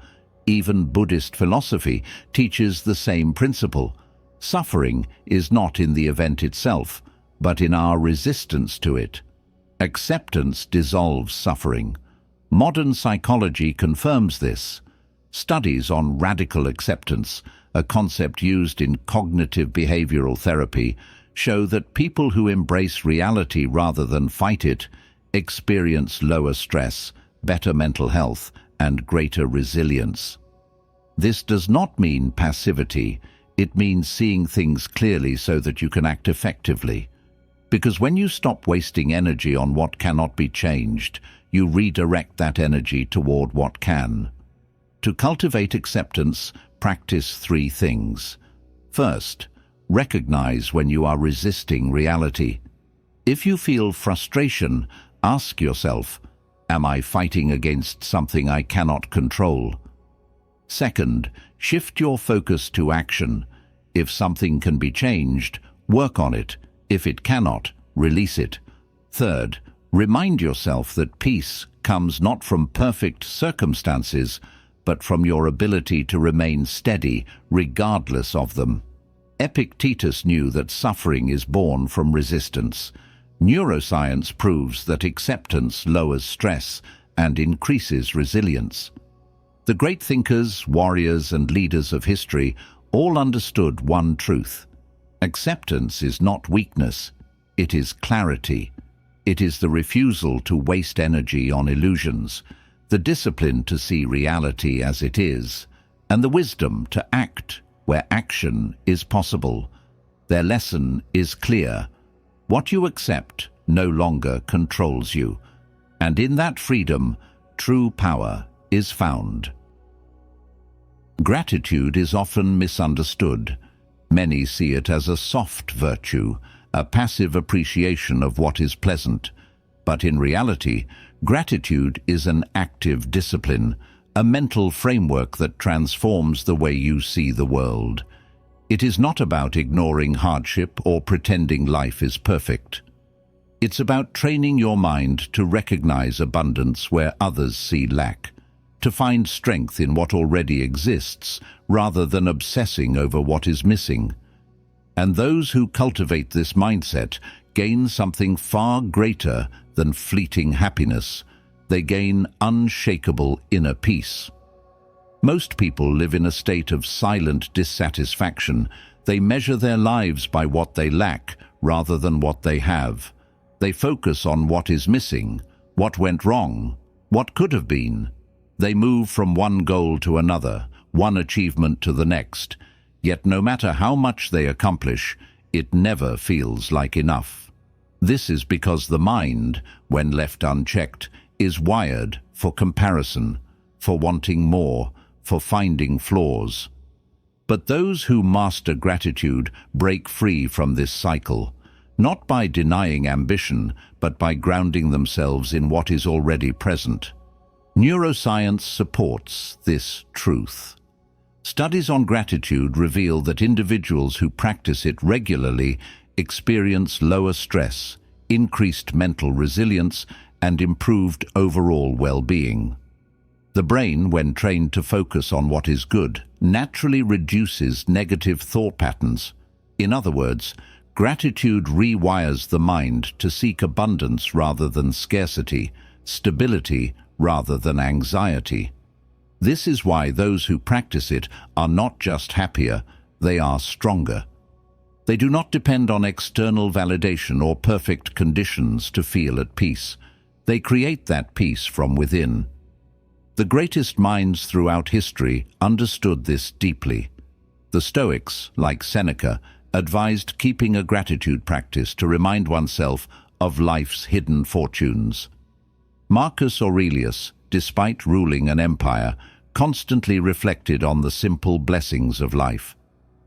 Even Buddhist philosophy teaches the same principle. Suffering is not in the event itself, but in our resistance to it. Acceptance dissolves suffering. Modern psychology confirms this. Studies on radical acceptance, a concept used in cognitive behavioral therapy, show that people who embrace reality rather than fight it experience lower stress, better mental health, and greater resilience. This does not mean passivity. It means seeing things clearly so that you can act effectively. Because when you stop wasting energy on what cannot be changed, you redirect that energy toward what can. To cultivate acceptance, practice 3 things. First, recognize when you are resisting reality. If you feel frustration, ask yourself, am I fighting against something I cannot control? Second, shift your focus to action. If something can be changed, work on it. If it cannot, release it. Third, remind yourself that peace comes not from perfect circumstances, but from your ability to remain steady regardless of them. Epictetus knew that suffering is born from resistance. Neuroscience proves that acceptance lowers stress and increases resilience. The great thinkers, warriors, and leaders of history all understood one truth. Acceptance is not weakness, it is clarity. It is the refusal to waste energy on illusions, the discipline to see reality as it is, and the wisdom to act where action is possible. Their lesson is clear. What you accept no longer controls you, and in that freedom, true power is found. Gratitude is often misunderstood. Many see it as a soft virtue, a passive appreciation of what is pleasant. But in reality, gratitude is an active discipline, a mental framework that transforms the way you see the world. It is not about ignoring hardship or pretending life is perfect. It's about training your mind to recognize abundance where others see lack, to find strength in what already exists rather than obsessing over what is missing. And those who cultivate this mindset gain something far greater than fleeting happiness. They gain unshakable inner peace. Most people live in a state of silent dissatisfaction. They measure their lives by what they lack rather than what they have. They focus on what is missing, what went wrong, what could have been. They move from one goal to another, one achievement to the next, Yet no matter how much they accomplish, it never feels like enough. This is because the mind, when left unchecked, is wired for comparison, for wanting more, for finding flaws. But those who master gratitude break free from this cycle, not by denying ambition, but by grounding themselves in what is already present. Neuroscience supports this truth. Studies on gratitude reveal that individuals who practice it regularly experience lower stress, increased mental resilience, and improved overall well-being. The brain, when trained to focus on what is good, naturally reduces negative thought patterns. In other words, gratitude rewires the mind to seek abundance rather than scarcity, stability rather than anxiety. This is why those who practice it are not just happier, they are stronger. They do not depend on external validation or perfect conditions to feel at peace. They create that peace from within. The greatest minds throughout history understood this deeply. The Stoics, like Seneca, advised keeping a gratitude practice to remind oneself of life's hidden fortunes. Marcus Aurelius, despite ruling an empire, constantly reflected on the simple blessings of life.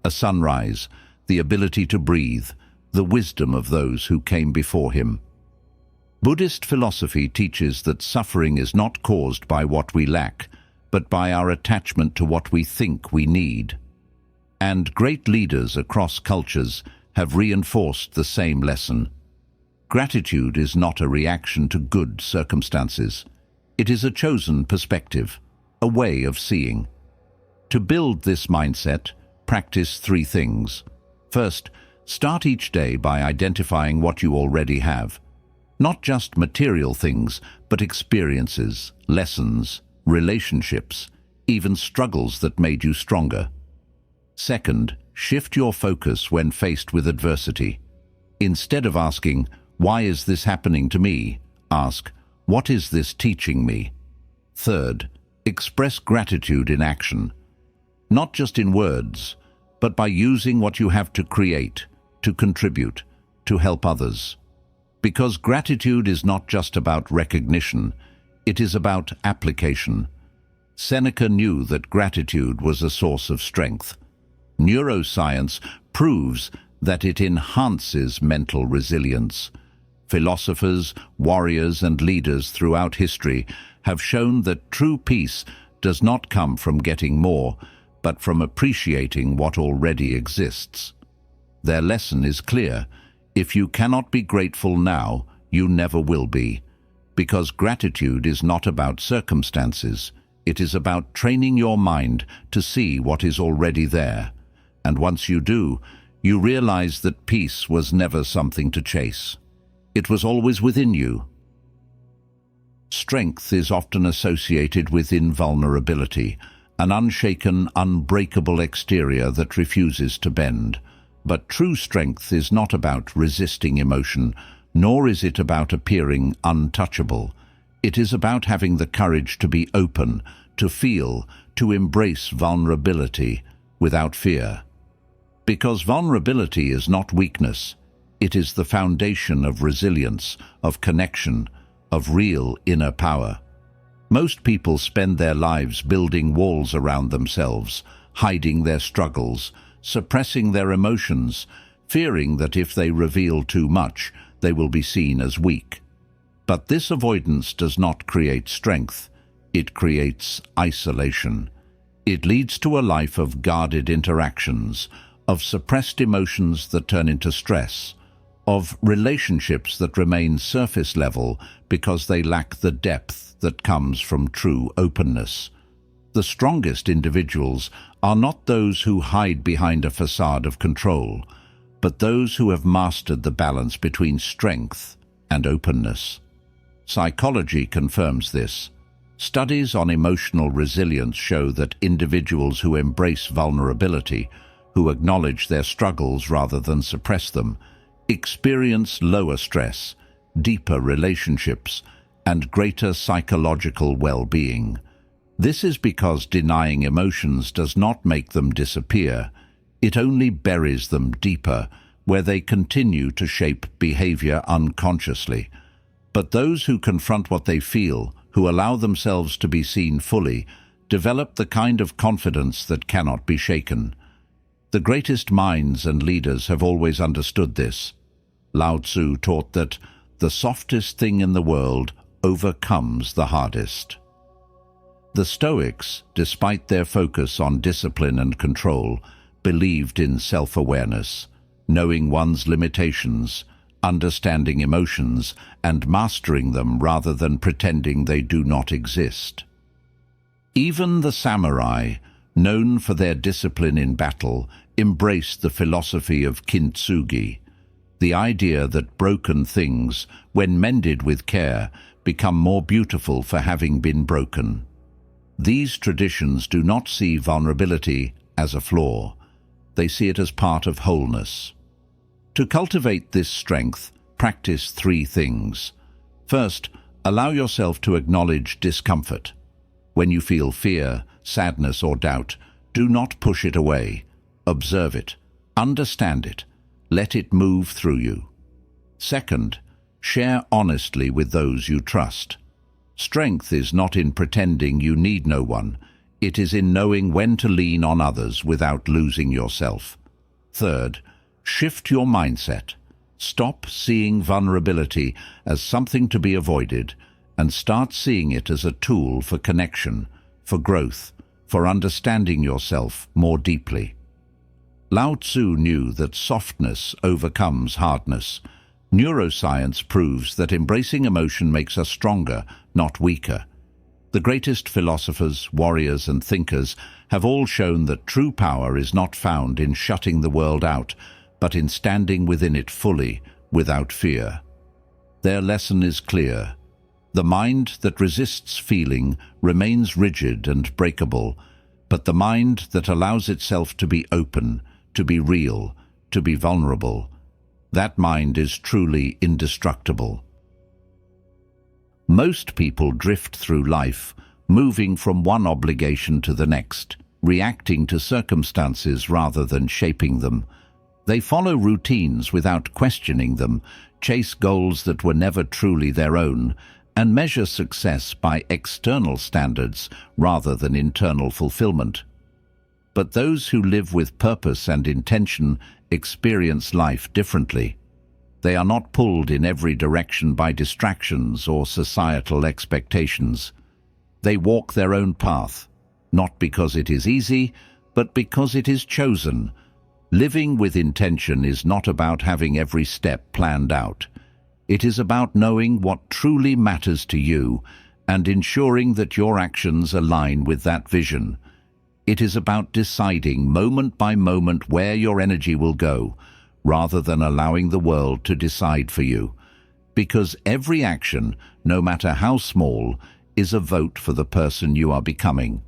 A sunrise, the ability to breathe, the wisdom of those who came before him. Buddhist philosophy teaches that suffering is not caused by what we lack, but by our attachment to what we think we need. And great leaders across cultures have reinforced the same lesson. Gratitude is not a reaction to good circumstances. It is a chosen perspective, a way of seeing. To build this mindset, practice 3 things. First, start each day by identifying what you already have. Not just material things, but experiences, lessons, relationships, even struggles that made you stronger. Second, shift your focus when faced with adversity. Instead of asking, "Why is this happening to me?" ask, "What is this teaching me?" Third, express gratitude in action. Not just in words, but by using what you have to create, to contribute, to help others. Because gratitude is not just about recognition, it is about application. Seneca knew that gratitude was a source of strength. Neuroscience proves that it enhances mental resilience. Philosophers, warriors, and leaders throughout history have shown that true peace does not come from getting more, but from appreciating what already exists. Their lesson is clear. If you cannot be grateful now, you never will be. Because gratitude is not about circumstances. It is about training your mind to see what is already there. And once you do, you realize that peace was never something to chase. It was always within you. Strength is often associated with invulnerability, an unshaken, unbreakable exterior that refuses to bend. But true strength is not about resisting emotion, nor is it about appearing untouchable. It is about having the courage to be open, to feel, to embrace vulnerability without fear. Because vulnerability is not weakness, it is the foundation of resilience, of connection, of real inner power. Most people spend their lives building walls around themselves, hiding their struggles, suppressing their emotions, fearing that if they reveal too much, they will be seen as weak. But this avoidance does not create strength. It creates isolation. It leads to a life of guarded interactions, of suppressed emotions that turn into stress, of relationships that remain surface level because they lack the depth that comes from true openness. The strongest individuals are not those who hide behind a facade of control, but those who have mastered the balance between strength and openness. Psychology confirms this. Studies on emotional resilience show that individuals who embrace vulnerability, who acknowledge their struggles rather than suppress them, experience lower stress, deeper relationships, and greater psychological well-being. This is because denying emotions does not make them disappear. It only buries them deeper, where they continue to shape behavior unconsciously. But those who confront what they feel, who allow themselves to be seen fully, develop the kind of confidence that cannot be shaken. The greatest minds and leaders have always understood this. Lao Tzu taught that the softest thing in the world overcomes the hardest. The Stoics, despite their focus on discipline and control, believed in self-awareness, knowing one's limitations, understanding emotions, and mastering them rather than pretending they do not exist. Even the samurai, known for their discipline in battle, embraced the philosophy of kintsugi, the idea that broken things, when mended with care, become more beautiful for having been broken. These traditions do not see vulnerability as a flaw. They see it as part of wholeness. To cultivate this strength, practice 3 things. First, allow yourself to acknowledge discomfort. When you feel fear, sadness, or doubt, do not push it away. Observe it. Understand it. Let it move through you. Second, share honestly with those you trust. Strength is not in pretending you need no one. It is in knowing when to lean on others without losing yourself. Third, shift your mindset. Stop seeing vulnerability as something to be avoided and start seeing it as a tool for connection, for growth, for understanding yourself more deeply. Lao Tzu knew that softness overcomes hardness. Neuroscience proves that embracing emotion makes us stronger, not weaker. The greatest philosophers, warriors, and thinkers have all shown that true power is not found in shutting the world out, but in standing within it fully, without fear. Their lesson is clear. The mind that resists feeling remains rigid and breakable, but the mind that allows itself to be open, to be real, to be vulnerable, that mind is truly indestructible. Most people drift through life, moving from one obligation to the next, reacting to circumstances rather than shaping them. They follow routines without questioning them, chase goals that were never truly their own, and measure success by external standards rather than internal fulfillment. But those who live with purpose and intention experience life differently. They are not pulled in every direction by distractions or societal expectations. They walk their own path, not because it is easy, but because it is chosen. Living with intention is not about having every step planned out. It is about knowing what truly matters to you and ensuring that your actions align with that vision. It is about deciding moment by moment where your energy will go, rather than allowing the world to decide for you. Because every action, no matter how small, is a vote for the person you are becoming.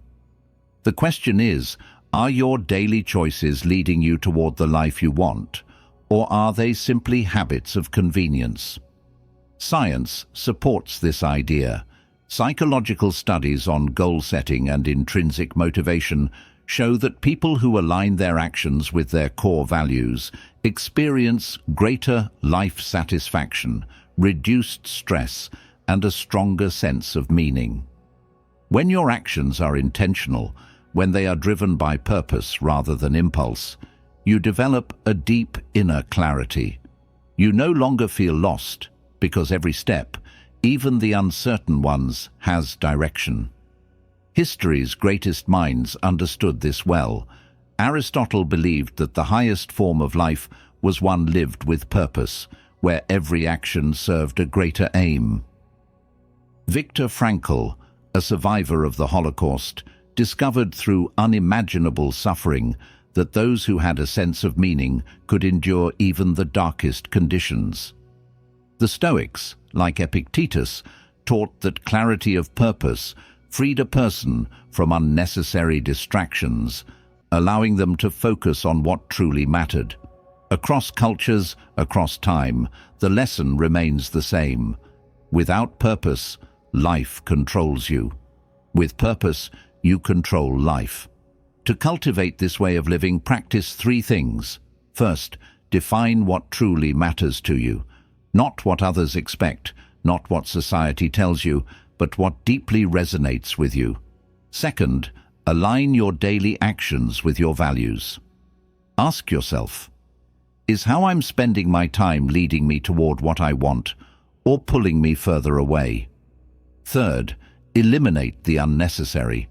The question is, are your daily choices leading you toward the life you want, or are they simply habits of convenience? Science supports this idea. Psychological studies on goal setting and intrinsic motivation show that people who align their actions with their core values experience greater life satisfaction, reduced stress, and a stronger sense of meaning. When your actions are intentional, when they are driven by purpose rather than impulse, you develop a deep inner clarity. You no longer feel lost, because every step, even the uncertain ones, has direction. History's greatest minds understood this well. Aristotle believed that the highest form of life was one lived with purpose, where every action served a greater aim. Viktor Frankl, a survivor of the Holocaust, discovered through unimaginable suffering that those who had a sense of meaning could endure even the darkest conditions. The Stoics, like Epictetus, taught that clarity of purpose freed a person from unnecessary distractions, allowing them to focus on what truly mattered. Across cultures, across time, the lesson remains the same. Without purpose, life controls you. With purpose, you control life. To cultivate this way of living, practice three things. First, define what truly matters to you. Not what others expect, not what society tells you, but what deeply resonates with you. Second, align your daily actions with your values. Ask yourself, is how I'm spending my time leading me toward what I want, or pulling me further away? Third, eliminate the unnecessary.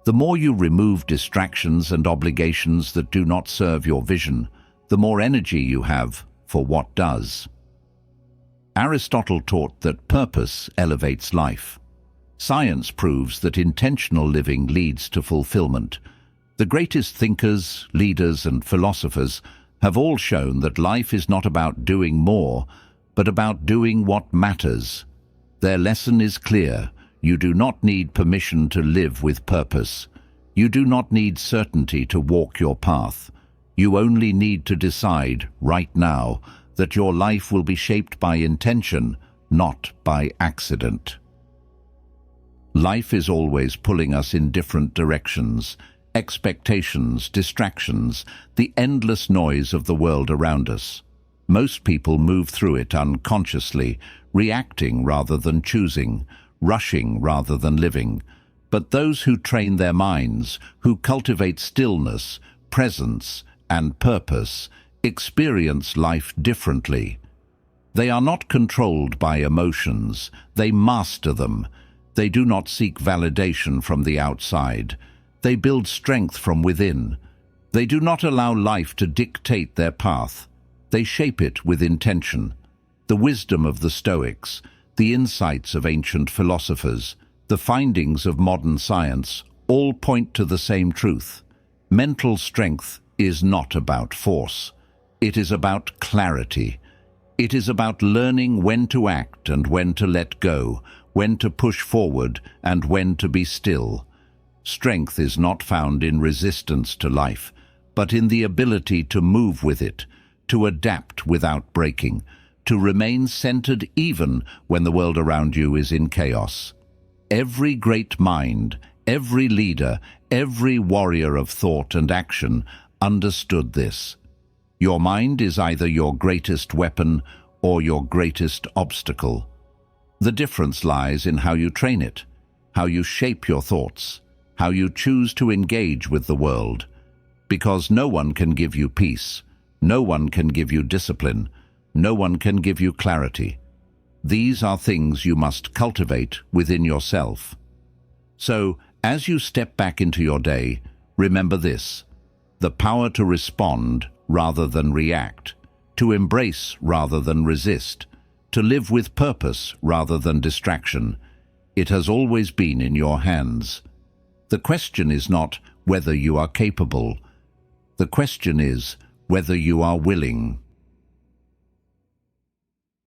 The more you remove distractions and obligations that do not serve your vision, the more energy you have for what does. Aristotle taught that purpose elevates life. Science proves that intentional living leads to fulfillment. The greatest thinkers, leaders, and philosophers have all shown that life is not about doing more, but about doing what matters. Their lesson is clear. You do not need permission to live with purpose. You do not need certainty to walk your path. You only need to decide, right now, that your life will be shaped by intention, not by accident. Life is always pulling us in different directions. Expectations, distractions, the endless noise of the world around us. Most people move through it unconsciously, reacting rather than choosing, rushing rather than living. But those who train their minds, who cultivate stillness, presence, and purpose, experience life differently. They are not controlled by emotions, they master them. They do not seek validation from the outside. They build strength from within. They do not allow life to dictate their path. They shape it with intention. The wisdom of the Stoics, the insights of ancient philosophers, the findings of modern science all point to the same truth. Mental strength is not about force. It is about clarity. It is about learning when to act and when to let go, when to push forward and when to be still. Strength is not found in resistance to life, but in the ability to move with it, to adapt without breaking, to remain centered even when the world around you is in chaos. Every great mind, every leader, every warrior of thought and action understood this. Your mind is either your greatest weapon or your greatest obstacle. The difference lies in how you train it, how you shape your thoughts, how you choose to engage with the world. Because no one can give you peace, no one can give you discipline, no one can give you clarity. These are things you must cultivate within yourself. So, as you step back into your day, remember this: the power to respond rather than react, to embrace rather than resist, to live with purpose rather than distraction. It has always been in your hands. The question is not whether you are capable. The question is whether you are willing.